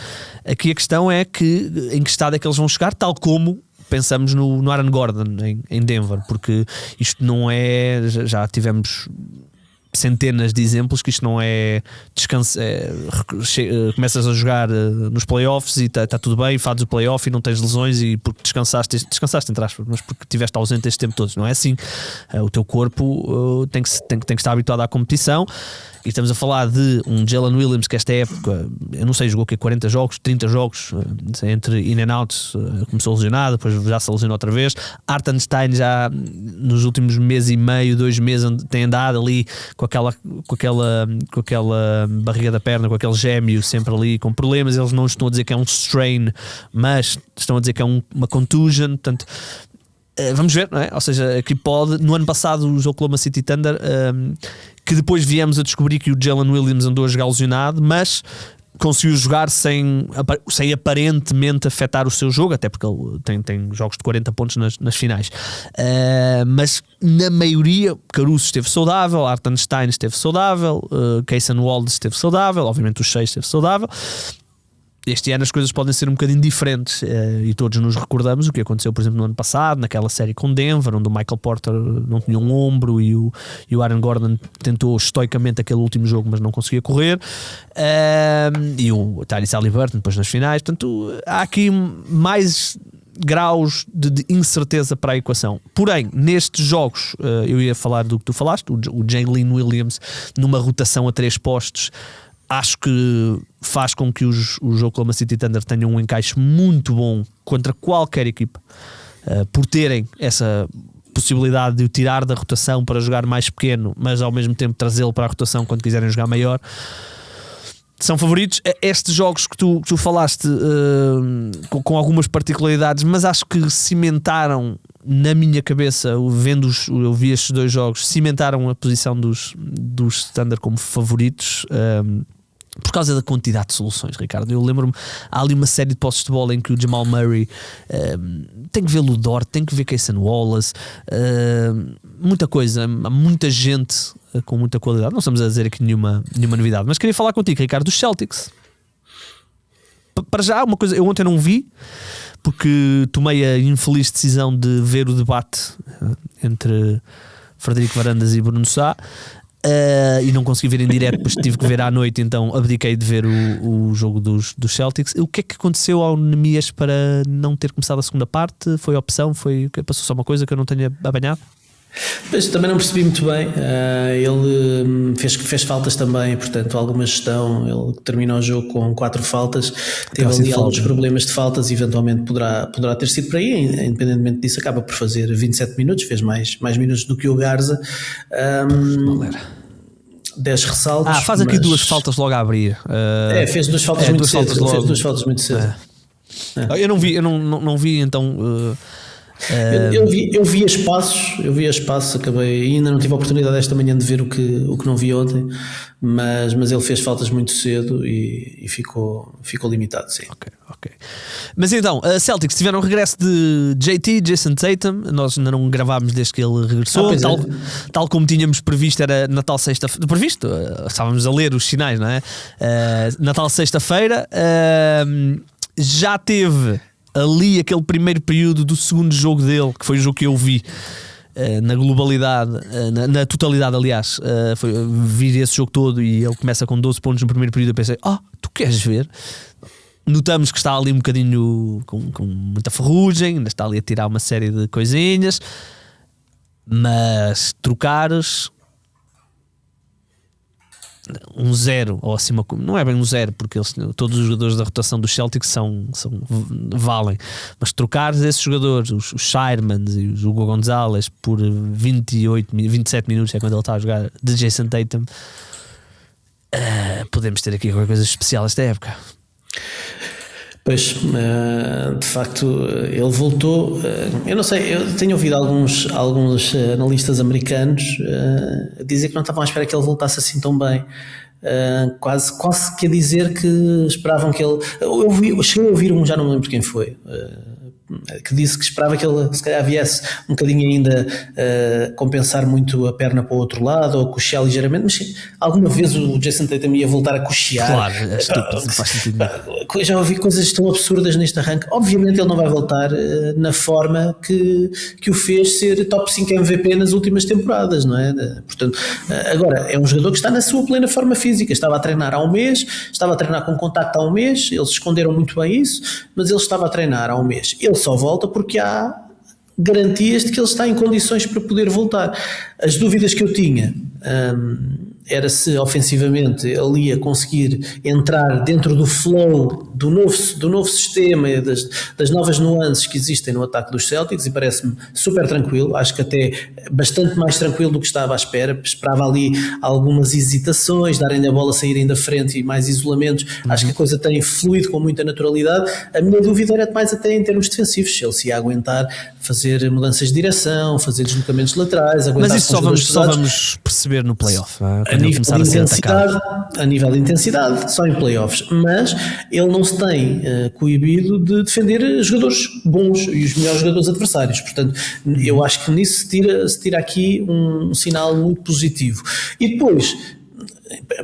Aqui a questão é que em que estado é que eles vão chegar, tal como pensamos no Aaron Gordon em Denver, porque isto não é, já tivemos centenas de exemplos que isto não é descanso, começas a jogar nos playoffs e está tudo bem, fazes o playoff e não tens lesões e porque descansaste entre aspas, mas porque estiveste ausente este tempo todo. Não é assim. O teu corpo tem que estar habituado à competição. E estamos a falar de um Jalen Williams que esta época, eu não sei, jogou que 40 jogos, 30 jogos, entre in and out, começou lesionado, depois já se lesionou outra vez. Hartenstein já nos últimos mês e meio, 2 meses, tem andado ali com aquela barriga da perna, com aquele gêmeo sempre ali com problemas. Eles não estão a dizer que é um strain, mas estão a dizer que é uma contusion, portanto vamos ver, não é? Ou seja, aqui pode, no ano passado os Oklahoma City Thunder, que depois viemos a descobrir que o Jalen Williams andou a jogar lesionado, mas conseguiu jogar sem aparentemente afetar o seu jogo, até porque ele tem jogos de 40 pontos nas finais, mas na maioria Caruso esteve saudável, Hartenstein esteve saudável, Kaysen Wallace esteve saudável, obviamente o Shea esteve saudável. Este ano as coisas podem ser um bocadinho diferentes, e todos nos recordamos o que aconteceu, por exemplo, no ano passado, naquela série com Denver, onde o Michael Porter não tinha um ombro e o Aaron Gordon tentou estoicamente aquele último jogo, mas não conseguia correr, e o Tyrese Haliburton depois nas finais. Portanto, há aqui mais graus de incerteza para a equação. Porém, nestes jogos, eu ia falar do que tu falaste, o Jalen Williams numa rotação a 3 postos, acho que faz com que os Oklahoma City Thunder tenham um encaixe muito bom contra qualquer equipa, por terem essa possibilidade de o tirar da rotação para jogar mais pequeno, mas ao mesmo tempo trazê-lo para a rotação quando quiserem jogar maior. São favoritos. Estes jogos que tu falaste, com algumas particularidades, mas acho que cimentaram na minha cabeça, eu vi estes 2 jogos, cimentaram a posição dos Thunder como favoritos, por causa da quantidade de soluções, Ricardo. Eu lembro-me, há ali uma série de postos de bola em que o Jamal Murray tem que ver Ludort, tem que ver Kaysen Wallace, muita coisa, há muita gente com muita qualidade. Não estamos a dizer aqui nenhuma novidade, mas queria falar contigo, Ricardo, dos Celtics. Para já, uma coisa, eu ontem não vi, porque tomei a infeliz decisão de ver o debate entre Frederico Varandas e Bruno Sá, e não consegui ver em direto, depois tive que ver à noite, então abdiquei de ver o jogo dos Celtics. O que é que aconteceu ao Nemias para não ter começado a segunda parte? Foi opção? Passou só uma coisa que eu não tenha apanhado? Pois, também não percebi muito bem. Ele fez faltas também, portanto, alguma gestão. Ele terminou o jogo com 4 faltas, teve ali alguns problemas de faltas, eventualmente poderá ter sido por aí. Independentemente disso, acaba por fazer 27 minutos, fez mais minutos do que o Garza. 10 ressaltos. Faz aqui 2 faltas logo a abrir. Fez 2 faltas muito cedo. Fez 2 faltas muito cedo. Eu não vi então. Eu vi espaços, acabei, ainda não tive a oportunidade esta manhã de ver o que não vi ontem, mas ele fez faltas muito cedo e ficou limitado, sim. Ok. Mas então, a Celtics tiveram o regresso de JT, Jason Tatum. Nós ainda não gravámos desde que ele regressou, tal como tínhamos previsto, era Natal sexta-feira. Previsto, estávamos a ler os sinais, não é? Natal sexta-feira, já teve ali aquele primeiro período do segundo jogo dele, que foi o jogo que eu vi na globalidade, na totalidade, aliás, vi esse jogo todo e ele começa com 12 pontos no primeiro período. Eu pensei, tu queres ver? Notamos que está ali um bocadinho com muita ferrugem, ainda está ali a tirar uma série de coisinhas, mas trocares um 0 ou acima, não é bem um 0 porque todos os jogadores da rotação dos Celtics valem, mas trocar esses jogadores, os Shiremans e o Hugo Gonzalez por 27 minutos, é quando ele está a jogar, de Jason Tatum, podemos ter aqui qualquer coisa especial esta época. Pois, de facto, ele voltou. Eu não sei, eu tenho ouvido alguns analistas americanos dizer que não estavam à espera que ele voltasse assim tão bem. quase que a dizer que esperavam que ele... Eu cheguei a ouvir já não me lembro quem foi, que disse que esperava que ele se calhar viesse um bocadinho ainda compensar muito a perna para o outro lado ou coxear ligeiramente, mas alguma vez o Jason Tatum ia voltar a coxear. Claro, é estúpido, não faz sentido. Já ouvi coisas tão absurdas neste arranque. Obviamente ele não vai voltar na forma que o fez ser top 5 MVP nas últimas temporadas, não é? Portanto, agora é um jogador que está na sua plena forma física, estava a treinar há um mês, estava a treinar com contacto há um mês, eles esconderam muito bem isso, mas ele estava a treinar há um mês. Ele só volta porque há garantias de que ele está em condições para poder voltar. As dúvidas que eu tinha era se ofensivamente ele ia conseguir entrar dentro do flow do novo sistema e das novas nuances que existem no ataque dos Celtics, e parece-me super tranquilo, acho que até bastante mais tranquilo do que estava à espera. Esperava ali algumas hesitações, darem-lhe a bola, saírem da frente e mais isolamentos. Acho que a coisa tem fluído com muita naturalidade. A minha dúvida era mais até em termos defensivos, se ele se ia aguentar fazer mudanças de direção, fazer deslocamentos laterais, aguentar. Mas isso só vamos perceber no playoff, a nível de intensidade, só em playoffs, mas ele não se tem coibido de defender jogadores bons e os melhores jogadores adversários. Portanto, eu acho que nisso se tira aqui um sinal muito positivo. E depois,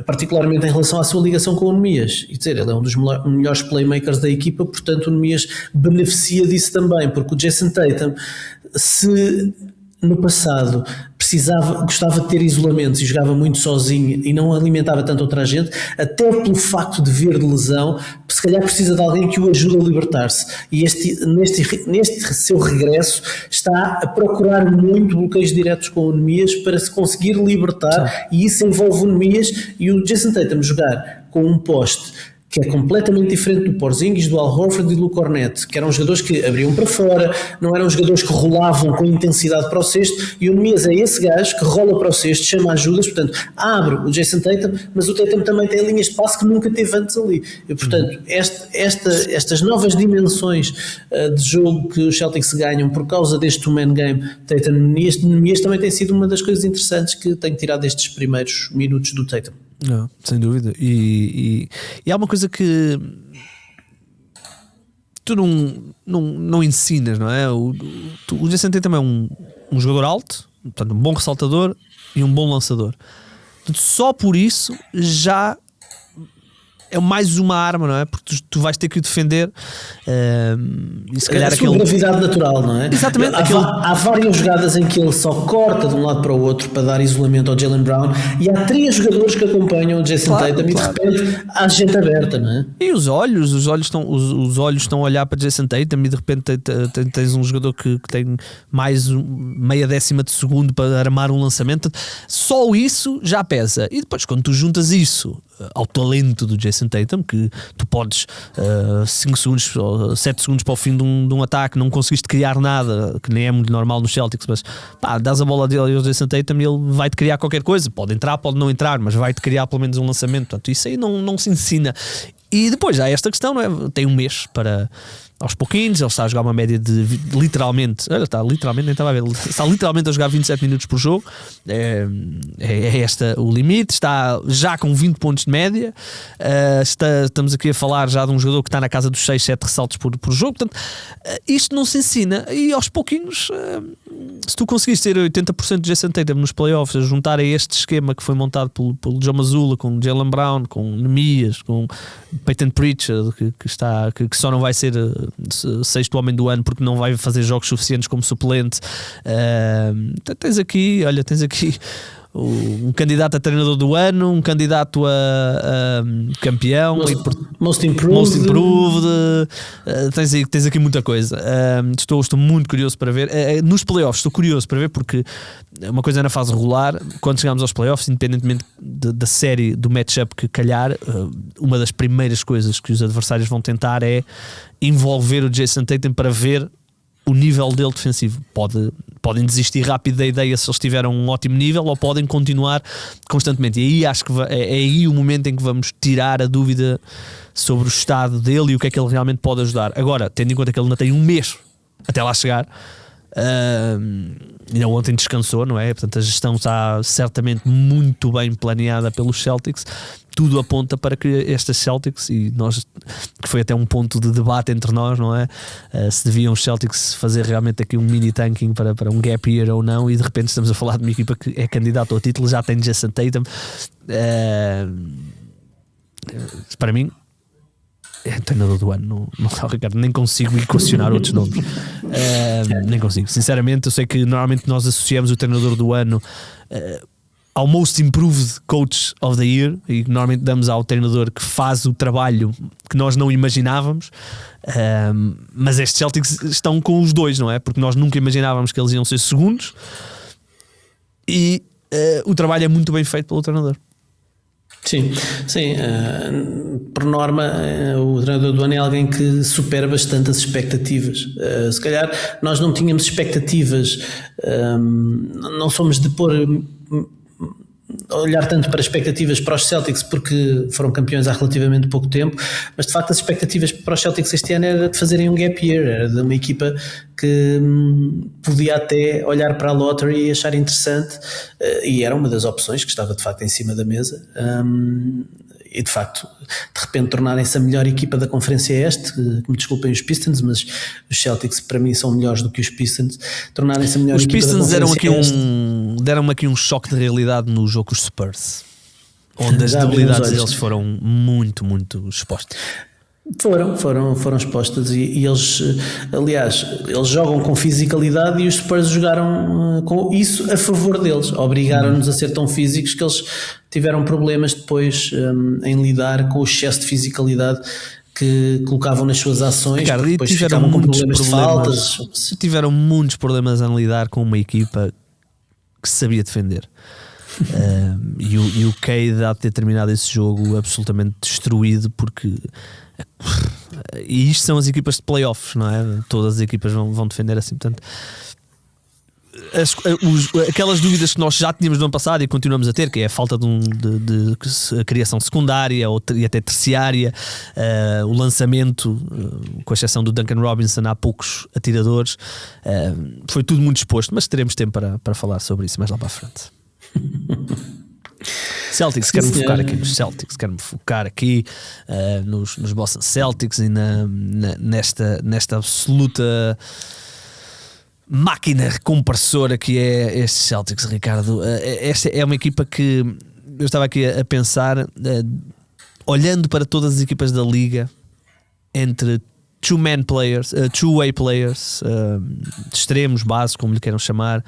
particularmente em relação à sua ligação com o Nemias, e dizer, ele é um dos melhores playmakers da equipa, portanto o Nemias beneficia disso também, porque o Jason Tatum, se no passado gostava de ter isolamentos e jogava muito sozinho e não alimentava tanto outra gente, até pelo facto de vir de lesão, se calhar precisa de alguém que o ajude a libertar-se, e neste seu regresso está a procurar muito bloqueios diretos com o Nemias para se conseguir libertar, e isso envolve o Nemias e o Jason Tatum jogar com um poste que é completamente diferente do Porzingis, do Al Horford e do Cornet, que eram jogadores que abriam para fora, não eram jogadores que rolavam com intensidade para o cesto, e o Nemias é esse gajo que rola para o cesto, chama ajudas, portanto, abre o Jason Tatum, mas o Tatum também tem linhas de passe que nunca teve antes ali. E, portanto, estas novas dimensões de jogo que os Celtics ganham por causa deste two-man game, Nemias também tem sido uma das coisas interessantes que tenho tirado destes primeiros minutos do Tatum. Não, sem dúvida. E há uma coisa que tu não ensinas, não é? O Jason Tatum é um jogador alto, portanto, um bom ressaltador e um bom lançador. Portanto, só por isso já é mais uma arma, não é? Porque tu vais ter que o defender. E se calhar a sua gravidade natural, não é? Exatamente. Há várias jogadas em que ele só corta de um lado para o outro para dar isolamento ao Jaylen Brown, e há 3 jogadores que acompanham o Jason Tatum, e de repente há gente aberta, não é? E os olhos estão a olhar para Jason Tatum, e de repente tens um jogador que tem mais meia décima de segundo para armar um lançamento. Só isso já pesa. E depois, quando tu juntas isso ao talento do Jason Tatum, que tu podes 5 segundos ou 7 segundos para o fim de um ataque não conseguiste criar nada, que nem é muito normal nos Celtics, mas dás a bola dele ao Jason Tatum e ele vai-te criar qualquer coisa, pode entrar, pode não entrar, mas vai-te criar pelo menos um lançamento. Portanto, isso aí não se ensina. E depois há esta questão, não é? Tem um mês para, aos pouquinhos, ele está a jogar uma média de literalmente, está literalmente a jogar 27 minutos por jogo, é este o limite, está já com 20 pontos de média, estamos aqui a falar já de um jogador que está na casa dos 6, 7 ressaltos por jogo. Portanto, isto não se ensina, e aos pouquinhos, se tu conseguires ter 80% de Jason Tatum nos playoffs, a juntar a este esquema que foi montado pelo Joe Mazzulla, com Jaylen Brown, com Nemias, com Peyton Pritchard, que só não vai ser 6º homem do ano porque não vai fazer jogos suficientes como suplente. Tens aqui um candidato a treinador do ano, um candidato a campeão, most improved. Tens aqui muita coisa. Estou muito curioso para ver. Nos playoffs estou curioso para ver, porque uma coisa é na fase regular, quando chegamos aos playoffs, independentemente da série, do matchup que calhar, uma das primeiras coisas que os adversários vão tentar é envolver o Jason Tatum para ver o nível dele defensivo. Podem desistir rápido da ideia se eles tiveram um ótimo nível, ou podem continuar constantemente. E aí acho que é aí o momento em que vamos tirar a dúvida sobre o estado dele e o que é que ele realmente pode ajudar. Agora, tendo em conta que ele ainda tem um mês até lá chegar, Ainda ontem descansou, não é? Portanto, a gestão está certamente muito bem planeada pelos Celtics. Tudo aponta para que estas Celtics, e nós, que foi até um ponto de debate entre nós, não é? Se deviam os Celtics fazer realmente aqui um mini tanking para um gap year ou não, e de repente estamos a falar de uma equipa que é candidata ao título, já tem Jason Tatum. Para mim é treinador do ano, não está, Ricardo, nem consigo equacionar outros nomes. Nem consigo, sinceramente. Eu sei que normalmente nós associamos o treinador do ano ao Most Improved Coach of the Year, e normalmente damos ao treinador que faz o trabalho que nós não imaginávamos, mas estes Celtics estão com os dois, não é? Porque nós nunca imaginávamos que eles iam ser segundos, e o trabalho é muito bem feito pelo treinador. Sim, sim. Por norma, o treinador do ano é alguém que supera bastante as expectativas. Se calhar nós não tínhamos expectativas, não somos de pôr olhar tanto para expectativas para os Celtics, porque foram campeões há relativamente pouco tempo, mas de facto as expectativas para os Celtics este ano era de fazerem um gap year, era de uma equipa que podia até olhar para a lottery e achar interessante, e era uma das opções que estava de facto em cima da mesa. E de facto, de repente tornarem-se a melhor equipa da Conferência Este, que me desculpem os Pistons, mas os Celtics para mim são melhores do que os Pistons, tornarem-se a melhor os equipa Pistons da Conferência Este. Deram-me aqui um choque de realidade no jogo com os Spurs, onde as debilidades deles foram muito, muito expostas. Foram expostas, e eles, aliás, eles jogam com fisicalidade, e os Spurs jogaram com isso a favor deles, obrigaram-nos a ser tão físicos que eles tiveram problemas depois em lidar com o excesso de fisicalidade que colocavam nas suas ações. Ricardo, depois tiveram ficavam muitos com problemas de faltas. Tiveram muitos problemas a lidar com uma equipa que se sabia defender. E o Cade há de ter terminado esse jogo absolutamente destruído, porque e isto são as equipas de playoffs, não é? Todas as equipas vão defender assim. Portanto, aquelas dúvidas que nós já tínhamos no ano passado e continuamos a ter, que é a falta de criação secundária e até terciária, o lançamento, com exceção do Duncan Robinson, há poucos atiradores, foi tudo muito exposto, mas teremos tempo para falar sobre isso mais lá para a frente. Celtics, quero-me focar aqui nos Celtics, quero-me focar aqui nos Boston Celtics e nesta absoluta máquina compressora que é estes Celtics, Ricardo. Esta é uma equipa que eu estava aqui a pensar, olhando para todas as equipas da liga, entre two-way players, extremos, base, como lhe queiram chamar,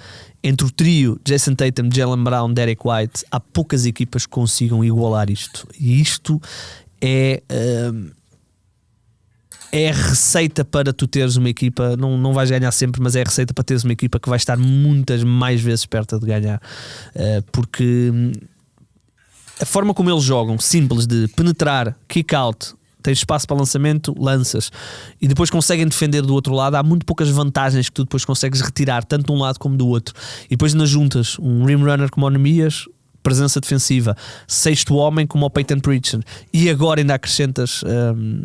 entre o trio Jason Tatum, Jaylen Brown, Derek White, há poucas equipas que consigam igualar isto. E isto é a receita para tu teres uma equipa, não vais ganhar sempre, mas é a receita para teres uma equipa que vai estar muitas mais vezes perto de ganhar, porque a forma como eles jogam, simples, de penetrar, kick out, tens espaço para lançamento, lanças, e depois conseguem defender do outro lado. Há muito poucas vantagens que tu depois consegues retirar, tanto de um lado como do outro. E depois nas juntas, um rim runner como o Nemias, presença defensiva, sexto homem como o Peyton Pritchard, e agora ainda acrescentas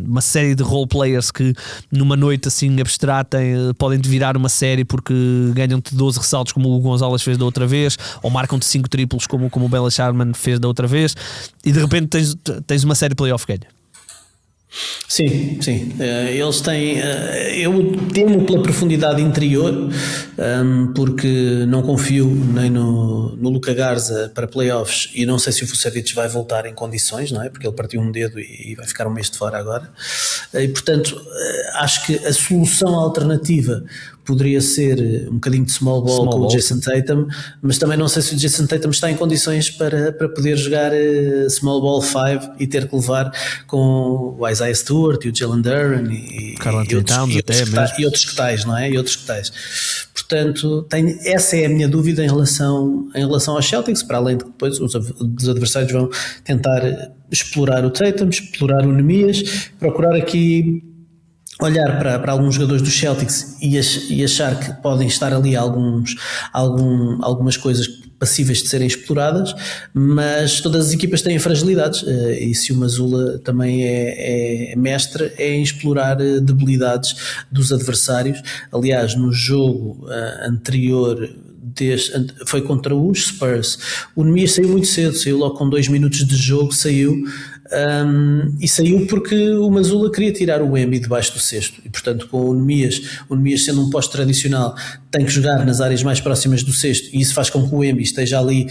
uma série de role players que numa noite assim abstrata podem-te virar uma série porque ganham-te 12 ressaltos como o Gonzalez fez da outra vez, ou marcam-te 5 triplos como o Bella Sharman fez da outra vez, e de repente tens uma série playoff ganha. Sim, eles têm, eu temo pela profundidade interior, porque não confio nem no Luka Garza para playoffs, e não sei se o Vucevic vai voltar em condições, não é? Porque ele partiu um dedo e vai ficar um mês de fora agora, e portanto acho que a solução alternativa poderia ser um bocadinho de small ball com o Jason Tatum, mas também não sei se o Jason Tatum está em condições para poder jogar small ball 5 e ter que levar com o Isaiah Stewart e o Jalen Duren e outros que tais, não é? E outros que tais. Portanto, essa é a minha dúvida em relação aos Celtics, para além de que depois os adversários vão tentar explorar o Tatum, explorar o Nemias, procurar aqui olhar para alguns jogadores dos Celtics e achar que podem estar ali algumas coisas passíveis de serem exploradas, mas todas as equipas têm fragilidades, e se o Mazzulla também é mestre em explorar debilidades dos adversários. Aliás, no jogo anterior foi contra os Spurs, o Nemias saiu muito cedo, saiu logo com 2 minutos de jogo, e saiu porque o Mazzulla queria tirar o Wemby debaixo do cesto, e portanto com o Nemias sendo um poste tradicional tem que jogar nas áreas mais próximas do cesto, e isso faz com que o Wemby esteja ali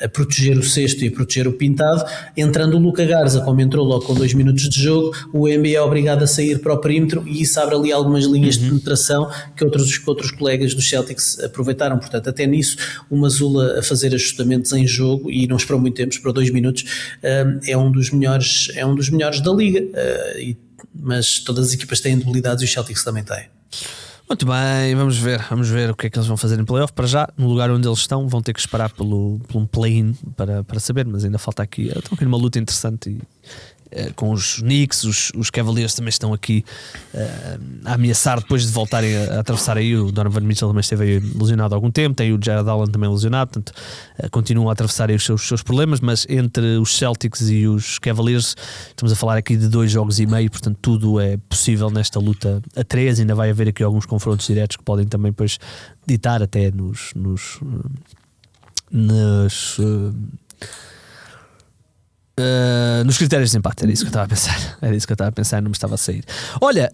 a proteger o cesto e a proteger o pintado. Entrando o Luka Garza, como entrou logo com 2 minutos de jogo, o Wemby é obrigado a sair para o perímetro, e isso abre ali algumas linhas de penetração que outros colegas dos Celtics aproveitaram. Portanto, até nisso o Mazzulla a fazer ajustamentos em jogo, e não esperou muito tempo, esperou 2 minutos, é um dos melhores da liga, mas todas as equipas têm debilidades e os Celtics também têm. Muito bem, vamos ver o que é que eles vão fazer em playoff. Para já, no lugar onde eles estão, vão ter que esperar por um play-in para saber, mas ainda falta aqui. Estão aqui numa luta interessante, com os Knicks, os Cavaliers também estão aqui a ameaçar depois de voltarem a atravessar aí. O Donovan Mitchell também esteve aí lesionado há algum tempo, tem o Jared Allen também lesionado, portanto continuam a atravessar aí os seus problemas, mas entre os Celtics e os Cavaliers estamos a falar aqui de 2 jogos e meio, portanto tudo é possível nesta luta a 3. Ainda vai haver aqui alguns confrontos diretos que podem também depois ditar até nos critérios de empate. Era isso que eu estava a pensar, não me estava a sair. Olha,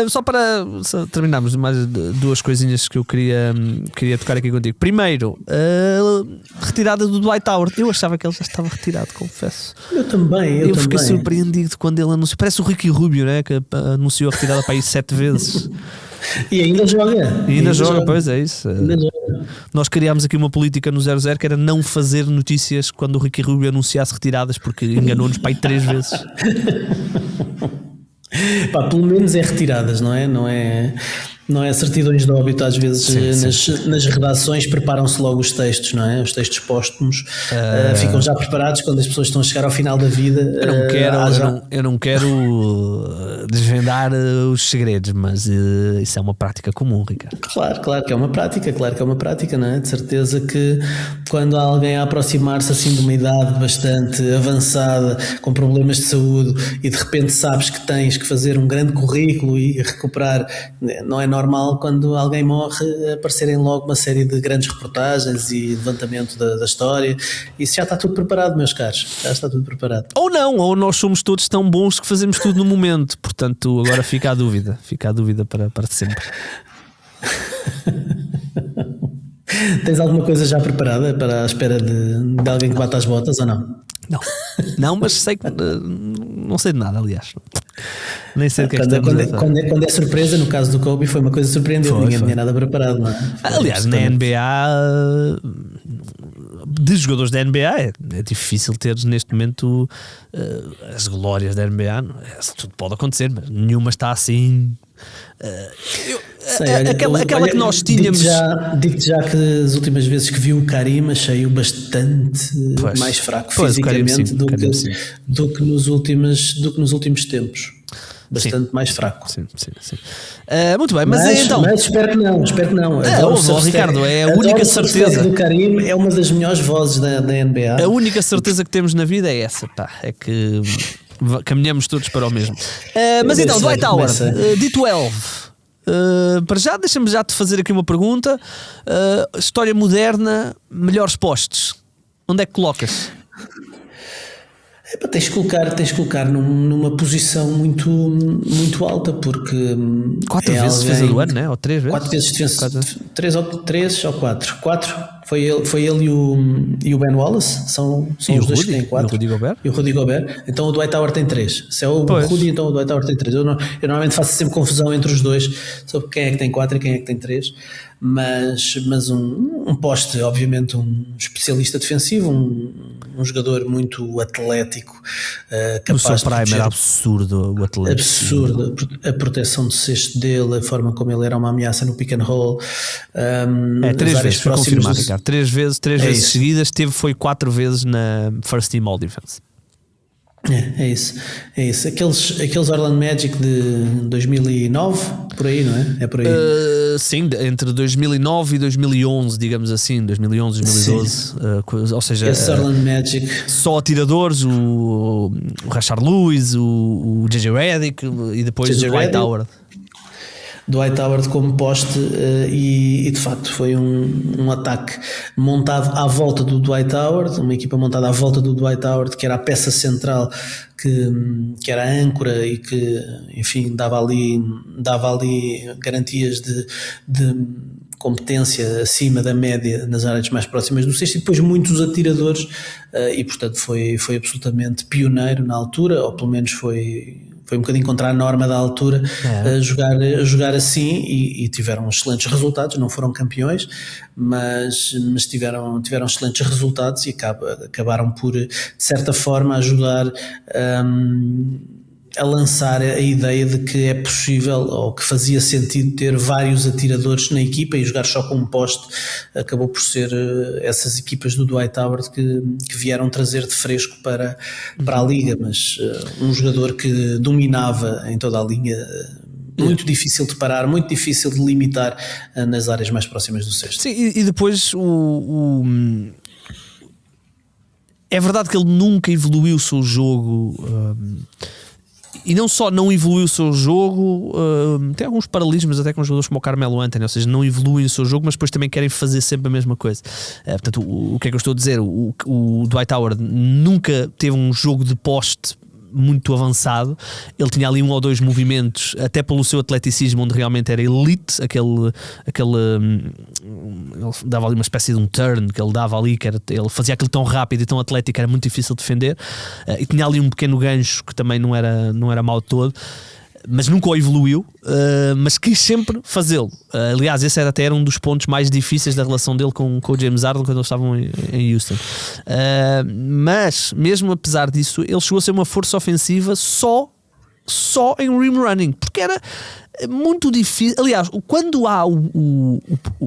só para terminarmos, mais 2 coisinhas que eu queria tocar aqui contigo. Primeiro, retirada do Dwight Howard. Eu achava que ele já estava retirado, confesso. Eu também. Eu fiquei surpreendido quando ele anunciou. Parece o Ricky Rubio, né, que anunciou a retirada para aí 7 vezes. E ainda joga. Ainda joga, pois é isso. Nós criámos aqui uma política no 00 que era não fazer notícias quando o Ricky Rubio anunciasse retiradas, porque enganou-nos para aí 3 vezes. Pá, pelo menos é retiradas, não é certidões de óbito. Às vezes nas redações preparam-se logo os textos, não é? Os textos póstumos ficam já preparados quando as pessoas estão a chegar ao final da vida. Eu não quero desvendar os segredos, mas isso é uma prática comum, Ricardo. Claro que é uma prática, não é? De certeza que quando há alguém a aproximar-se assim de uma idade bastante avançada, com problemas de saúde, e de repente sabes que tens que fazer um grande currículo e recuperar, não é normal quando alguém morre aparecerem logo uma série de grandes reportagens e levantamento da história. Isso já está tudo preparado, meus caros, já está tudo preparado. Ou nós somos todos tão bons que fazemos tudo no momento, portanto agora fica a dúvida para sempre. Tens alguma coisa já preparada para a espera de alguém que bata as botas ou não? Não, mas sei que não sei de nada, aliás. Nem sei o que é que estamos a fazer. Quando é surpresa, no caso do Kobe foi uma coisa surpreendente, ninguém tinha nada preparado, não é? Aliás, na NBA, de jogadores da NBA, é difícil teres neste momento as glórias da NBA. Tudo pode acontecer, mas nenhuma está assim. Aquela que nós tínhamos. Digo-te já que as últimas vezes que vi o Karim achei-o bastante mais fraco fisicamente do que nos últimos tempos. Bastante mais fraco. Sim. Muito bem, mas espero que não. Ricardo, é a única certeza do Karim, é uma das melhores vozes da NBA. A única certeza que temos na vida é essa, é que caminhamos todos para o mesmo. Mas então, Dwight Howard, D12. Para já, deixa-me já te fazer aqui uma pergunta. História moderna, melhores postes. Onde é que colocas? Tens de colocar numa posição muito, muito alta, porque 4 vezes defesa do ano, né? Ou 3 vezes? 4 vezes defesa, 3 ou 4. 4. Foi ele e o Ben Wallace, são os dois que têm 4. E o Rudy Gobert. Então o Dwight Howard tem 3. Se é o Rudy, então o Dwight Howard tem 3. Eu normalmente faço sempre confusão entre os dois sobre quem é que tem 4 e quem é que tem 3. Mas um poste, obviamente, um especialista defensivo, um jogador muito atlético, capaz o seu prime era absurdo, o atlético. Absurdo, a proteção do cesto dele, a forma como ele era uma ameaça no pick and roll. 3 vezes, foi confirmado, Ricardo. 3 vezes seguidas, foi 4 vezes na First Team All Defense. É isso, é isso. Aqueles Orlando Magic de 2009, por aí, não é? É por aí. Sim, entre 2009 e 2011, digamos assim, 2011, 2012. Ou seja, esse Orlando Magic. Só atiradores, o Rashard Lewis, o J.J. Redick e depois o Dwight Howard. Dwight Howard como poste e de facto foi um ataque montado à volta do Dwight Howard, uma equipa montada à volta do Dwight Howard, que era a peça central, que era a âncora e que, enfim, dava ali garantias de competência acima da média nas áreas mais próximas do cesto, e depois muitos atiradores, e portanto foi absolutamente pioneiro na altura, ou pelo menos foi um bocadinho contra a norma da altura a jogar assim, e tiveram excelentes resultados. Não foram campeões, mas tiveram excelentes resultados e acabaram por, de certa forma, ajudar a lançar a ideia de que é possível, ou que fazia sentido, ter vários atiradores na equipa, e jogar só com um poste acabou por ser essas equipas do Dwight Howard que vieram trazer de fresco para a liga, mas um jogador que dominava em toda a linha, muito difícil de parar, muito difícil de limitar nas áreas mais próximas do cesto. Sim, e depois é verdade que ele nunca evoluiu o seu jogo, e não só não evoluiu o seu jogo, tem alguns paralelismos até com jogadores como o Carmelo Anthony, ou seja, não evoluem o seu jogo, mas depois também querem fazer sempre a mesma coisa. Portanto, o que é que eu estou a dizer? O Dwight Howard nunca teve um jogo de poste muito avançado. Ele tinha ali um ou dois movimentos, até pelo seu atleticismo, onde realmente era elite, ele dava ali uma espécie de um turn que ele dava ali, ele fazia aquilo tão rápido e tão atlético, era muito difícil de defender, e tinha ali um pequeno gancho que também não era mau todo, mas nunca o evoluiu, mas quis sempre fazê-lo. Aliás, esse até era um dos pontos mais difíceis da relação dele com o James Harden quando eles estavam em Houston. Mas mesmo apesar disso, ele chegou a ser uma força ofensiva só em rim running, porque era muito difícil. Aliás, quando há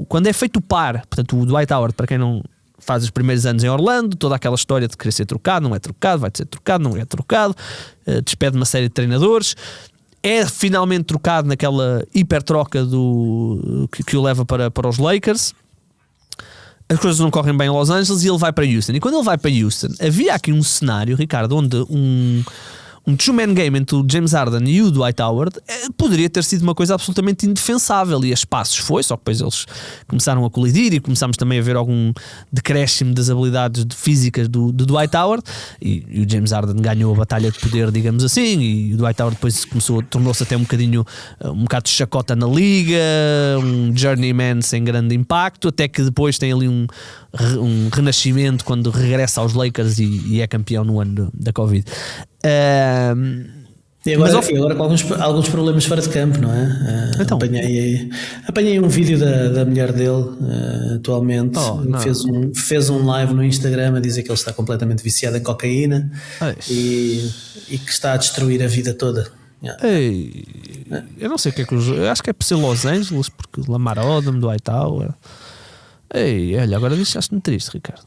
quando é feito o par, portanto, o Dwight Howard, para quem não faz os primeiros anos em Orlando, toda aquela história de querer ser trocado, não é trocado, vai ser trocado, não é trocado, despede uma série de treinadores, é finalmente trocado naquela hiper troca que o leva para os Lakers. As coisas não correm bem em Los Angeles e ele vai para Houston. E quando ele vai para Houston, havia aqui um cenário, Ricardo, onde um two-man game entre o James Harden e o Dwight Howard poderia ter sido uma coisa absolutamente indefensável, e a espaços foi, só que depois eles começaram a colidir e começámos também a ver algum decréscimo das habilidades físicas do Dwight Howard, e o James Harden ganhou a batalha de poder, digamos assim, e o Dwight Howard depois tornou-se até um bocado de chacota na liga, um journeyman sem grande impacto, até que depois tem ali um renascimento quando regressa aos Lakers e é campeão no ano da Covid. E agora com alguns problemas fora de campo, não é? Então, apanhei um vídeo da mulher dele atualmente, fez um live no Instagram a dizer que ele está completamente viciado em cocaína e que está a destruir a vida toda. Eu não sei o que é que eu acho que é por ser Los Angeles, porque Lamar Odom, Dwight Howard. Olha, agora deixaste-me triste, Ricardo.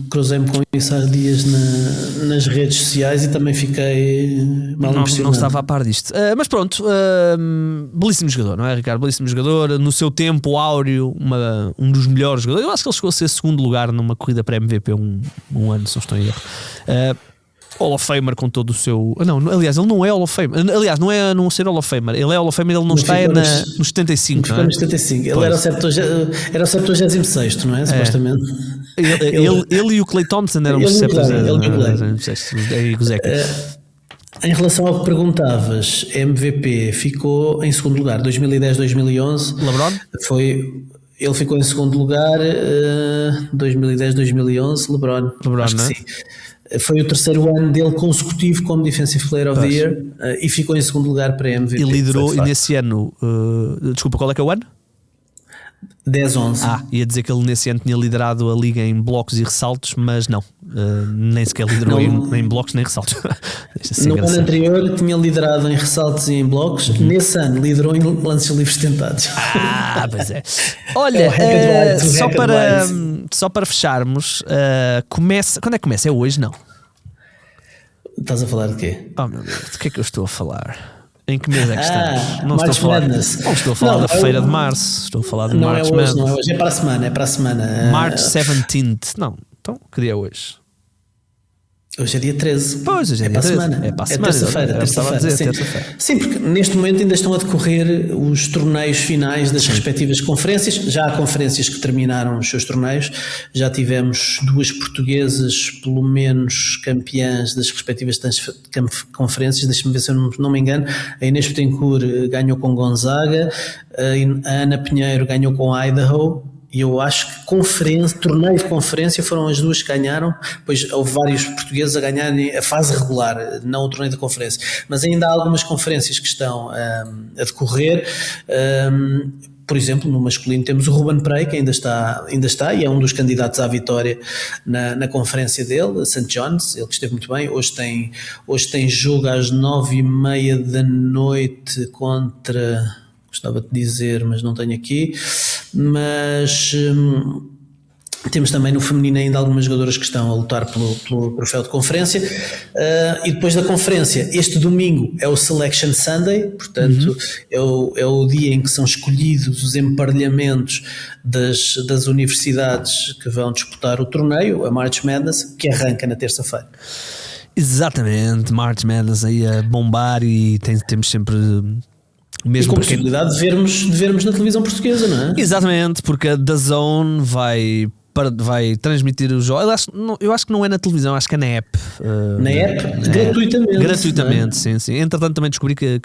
Cruzei-me com isso há dias nas redes sociais e também fiquei mal impressionado. Não estava a par disto. Mas pronto, belíssimo jogador, não é, Ricardo? Belíssimo jogador. No seu tempo áureo, um dos melhores jogadores. Eu acho que ele chegou a ser segundo lugar numa corrida para MVP um ano, se não estou em erro. Hall of Famer com todo o seu... Não, aliás, ele não é Hall of Famer. Aliás, não é não ser Hall of Famer. Ele é Hall of Famer, ele não está nos 75. Ficou nos 75. Ele era o 76º, não é? Supostamente. Ele e o Klay Thompson eram os 76º. Em relação ao que perguntavas, MVP ficou em segundo lugar, 2010-2011. LeBron? Ele ficou em segundo lugar, 2010-2011. LeBron, acho que sim. Foi o terceiro ano dele consecutivo como Defensive Player of the Year, e ficou em segundo lugar para MVP. E liderou, e nesse ano, desculpa, qual é que é o ano? 10-11. Ia dizer que ele nesse ano tinha liderado a liga em blocos e ressaltos, mas não. Nem sequer liderou em blocos nem ressaltos. No ano anterior tinha liderado em ressaltos e em blocos. Nesse ano liderou em lances livres tentados. Pois é. Olha, só para fecharmos, quando é que começa? É hoje, não? Estás a falar de quê? Oh meu Deus, de que é que eu estou a falar? Em que mês é que estamos? Não estou a falar da feira de março. Estou a falar de March Madness. Não é hoje, é para a semana. March 17th. Não, então que dia é hoje? Hoje é dia 13. Pois, hoje é dia 13. Semana. É para a semana. Terça-feira. Sim, porque neste momento ainda estão a decorrer os torneios finais das respectivas conferências. Já há conferências que terminaram os seus torneios. Já tivemos 2 portuguesas, pelo menos, campeãs das respectivas conferências. Deixa-me ver se eu não me engano. A Inês Betancourt ganhou com Gonzaga. A Ana Pinheiro ganhou com Idaho. E eu acho que torneio de conferência foram as 2 que ganharam, pois houve vários portugueses a ganharem a fase regular, não o torneio de conferência, mas ainda há algumas conferências que estão a decorrer. Por exemplo, no masculino temos o Ruben Prey, que ainda está e é um dos candidatos à vitória na conferência dele, St. John's, ele que esteve muito bem. Hoje tem jogo às 9h30 da noite contra... Gostava de dizer, mas não tenho aqui. Mas temos também no feminino ainda algumas jogadoras que estão a lutar pelo troféu de conferência. E depois da conferência, este domingo é o Selection Sunday, portanto é o dia em que são escolhidos os emparelhamentos das universidades que vão disputar o torneio, a March Madness, que arranca na terça-feira. Exatamente, March Madness aí a bombar e temos sempre... Mesmo e com possibilidade de vermos na televisão portuguesa, não é? Exatamente, porque a DAZN vai transmitir o jogo. Eu acho que não é na televisão, acho que é na app. Na app? Gratuitamente. Gratuitamente, sim. Entretanto, também descobri que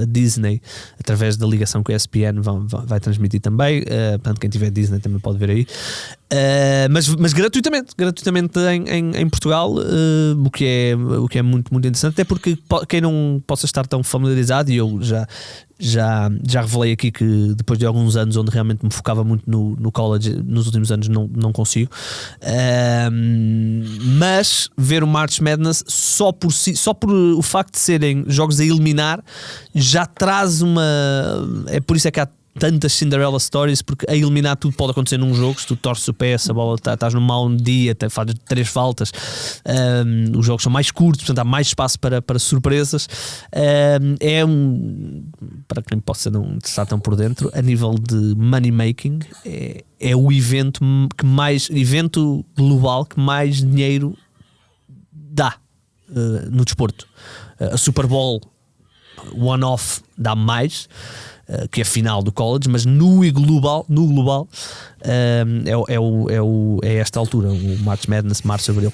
a Disney, através da ligação com a ESPN, vai transmitir também. Portanto, quem tiver Disney também pode ver aí. Mas gratuitamente em Portugal, o que é muito, muito interessante, até porque quem não possa estar tão familiarizado, e eu já revelei aqui que depois de alguns anos onde realmente me focava muito no college, nos últimos anos não consigo, mas ver o March Madness só por o facto de serem jogos a eliminar já traz é por isso é que há tantas Cinderella Stories, porque a eliminar tudo pode acontecer num jogo. Se tu torces o pé, se a bola estás num mau dia, fazes 3 faltas, os jogos são mais curtos, portanto há mais espaço para surpresas. Para quem possa não estar tão por dentro, a nível de money making, é o evento global que mais dinheiro dá no desporto. A Super Bowl one-off dá mais, que é a final do college, mas no global é esta altura, o March Madness, março, abril,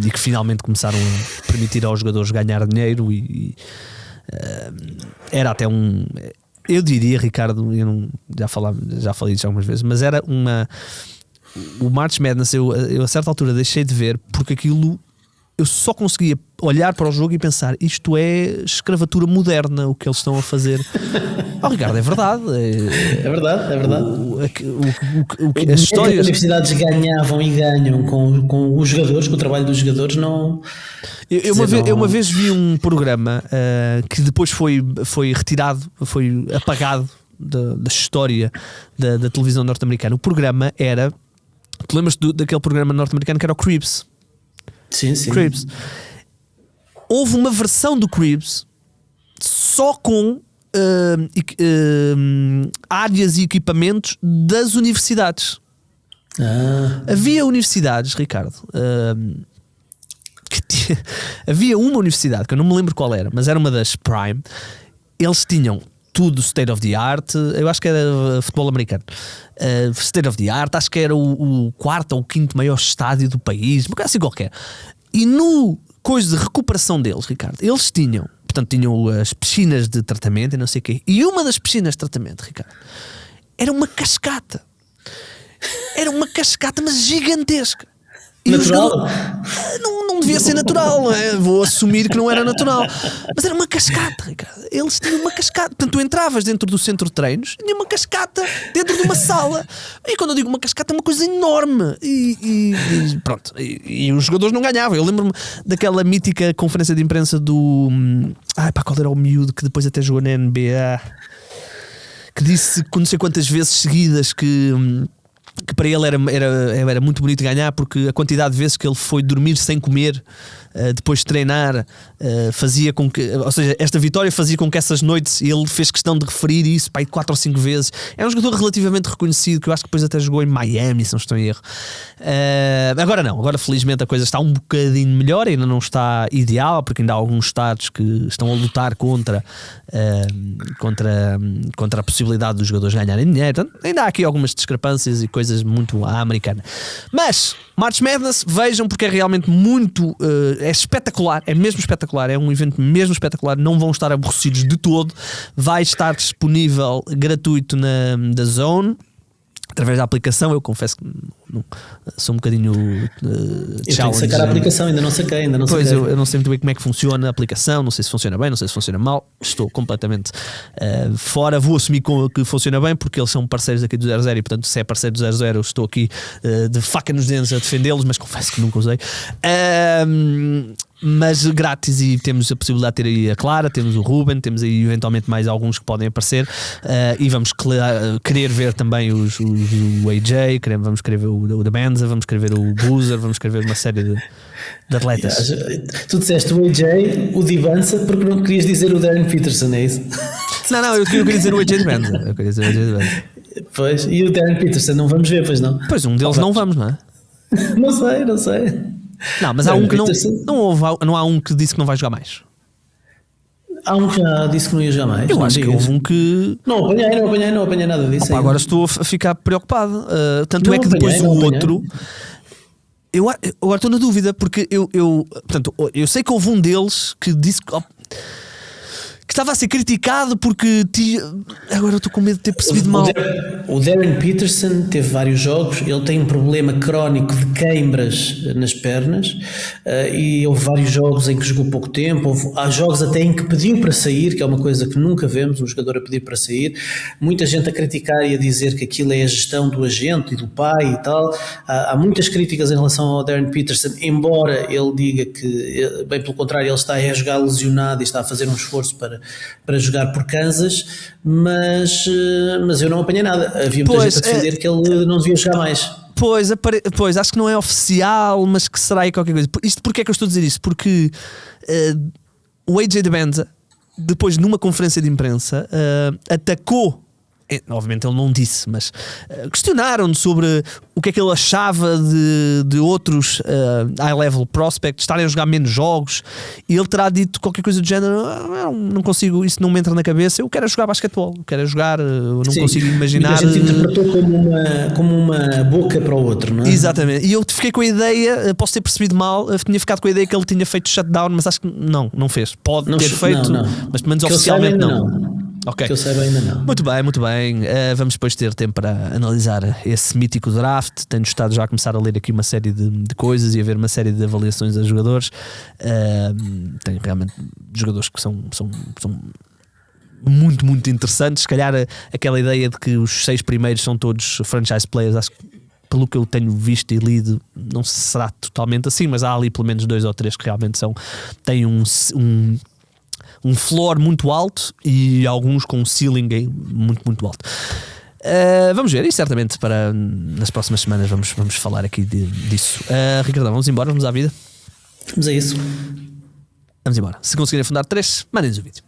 e que finalmente começaram a permitir aos jogadores ganhar dinheiro e era até eu diria, Ricardo, já falei disso algumas vezes, mas era o March Madness, eu a certa altura deixei de ver, porque aquilo eu só conseguia olhar para o jogo e pensar, isto é escravatura moderna, o que eles estão a fazer. Ricardo, é verdade. É verdade. As histórias... As universidades ganhavam e ganham com os jogadores, com o trabalho dos jogadores, não... Eu uma vez vi um programa que depois foi retirado, foi apagado da história da televisão norte-americana. O programa era... Tu lembras daquele programa norte-americano que era o Cribs? Sim. Cribs. Houve uma versão do Cribs só com áreas e equipamentos das universidades. Havia universidades, Ricardo, havia uma universidade que eu não me lembro qual era, mas era uma das Prime. Eles tinham tudo state of the art. Eu acho que era futebol americano, state of the art. Acho que era o 4º ou 5º maior estádio do país, uma coisa assim qualquer. E no coisa de recuperação deles, Ricardo, eles tinham as piscinas de tratamento e não sei o quê. E uma das piscinas de tratamento, Ricardo, era uma cascata. Era uma cascata, mas gigantesca. E natural? não devia ser natural, não é? Vou assumir que não era natural. Mas era uma cascata, Ricardo. Eles tinham uma cascata. Portanto, tu entravas dentro do centro de treinos, tinha uma cascata dentro de uma sala. E quando eu digo uma cascata, é uma coisa enorme. E pronto. E os jogadores não ganhavam. Eu lembro-me daquela mítica conferência de imprensa do... qual era o miúdo que depois até jogou na NBA? Que disse não sei quantas vezes seguidas que para ele era muito bonito ganhar, porque a quantidade de vezes que ele foi dormir sem comer depois de treinar fazia com que, ou seja, esta vitória fazia com que essas noites, e ele fez questão de referir isso 4 ou 5 vezes. É um jogador relativamente reconhecido, que eu acho que depois até jogou em Miami, se não estou em erro. Agora não, agora felizmente a coisa está um bocadinho melhor, ainda não está ideal, porque ainda há alguns estados que estão a lutar contra a possibilidade dos jogadores ganharem dinheiro. Então, ainda há aqui algumas discrepâncias e coisas muito à americana. Mas March Madness, vejam, porque é realmente muito é espetacular, é mesmo espetacular, é um evento mesmo espetacular, não vão estar aborrecidos de todo. Vai estar disponível gratuito na DAZN através da aplicação. Eu confesso que sou um bocadinho eu tenho que sacar a aplicação, ainda não saquei. Pois, eu não sei muito bem como é que funciona a aplicação, não sei se funciona bem, não sei se funciona mal, estou completamente fora. Vou assumir que funciona bem, porque eles são parceiros aqui do 00 e portanto, se é parceiro do 00, eu estou aqui de faca nos dentes a defendê-los, mas confesso que nunca usei. Mas grátis, e temos a possibilidade de ter aí a Clara, temos o Ruben, temos aí eventualmente mais alguns que podem aparecer, e vamos querer ver também o AJ, vamos querer ver o da Benza, vamos querer ver o Boozer, vamos querer ver uma série de atletas. Tu disseste o AJ, o Divança, porque não querias dizer o Darren Peterson, é isso? Não, eu queria dizer o AJ de Benza. Pois, e o Darren Peterson não vamos ver, pois não? Pois, um deles não vamos, não é? Não sei. Não, mas há um que não há um que disse que não vai jogar mais. Há um que já disse que não ia jogar mais. Eu acho que houve um que... Não apanhei nada disso. Agora estou a ficar preocupado. Tanto é que depois o outro... Eu agora estou na dúvida, porque portanto, eu sei que houve um deles que disse que estava a ser criticado porque agora eu estou com medo de ter percebido mal. O Darren Peterson teve vários jogos, ele tem um problema crónico de queimbras nas pernas, e houve vários jogos em que jogou pouco tempo, há jogos até em que pediu para sair, que é uma coisa que nunca vemos, um jogador a pedir para sair. Muita gente a criticar e a dizer que aquilo é a gestão do agente e do pai e tal. Há muitas críticas em relação ao Darren Peterson, embora ele diga que, bem pelo contrário, ele está a jogar lesionado e está a fazer um esforço para jogar por Kansas, mas eu não apanhei nada. Havia muita gente a defender que ele não devia jogar mais. Pois, acho que não é oficial, mas que será aí qualquer coisa. Isto, porque é que eu estou a dizer isto? Porque o AJ de Benza, depois numa conferência de imprensa, atacou, obviamente ele não disse, mas questionaram-no sobre o que é que ele achava de outros high-level prospects estarem a jogar menos jogos, e ele terá dito qualquer coisa do género: não consigo, isso não me entra na cabeça, eu quero jogar basquetebol, eu quero jogar, eu não consigo imaginar. Muita gente interpretou como uma boca para o outro, não é? Exatamente, e eu fiquei com a ideia, posso ter percebido mal, eu tinha ficado com a ideia que ele tinha feito shutdown, mas acho que não fez. Pode ter feito, mas pelo menos oficialmente não. Okay. Que eu saiba ainda não. Muito bem. Vamos depois ter tempo para analisar esse mítico draft. Tenho estado já a começar a ler aqui uma série de coisas e a ver uma série de avaliações a jogadores. Tenho realmente jogadores que são muito, muito interessantes. Se calhar aquela ideia de que os 6 primeiros são todos franchise players, acho que, pelo que eu tenho visto e lido, não será totalmente assim, mas há ali pelo menos 2 ou 3 que realmente têm um floor muito alto e alguns com um ceiling muito, muito alto. Vamos ver, e certamente nas próximas semanas vamos falar aqui disso. Ricardo, vamos embora, vamos à vida. Vamos a isso. Vamos embora. Se conseguirem fundar 3, mandem-nos o vídeo.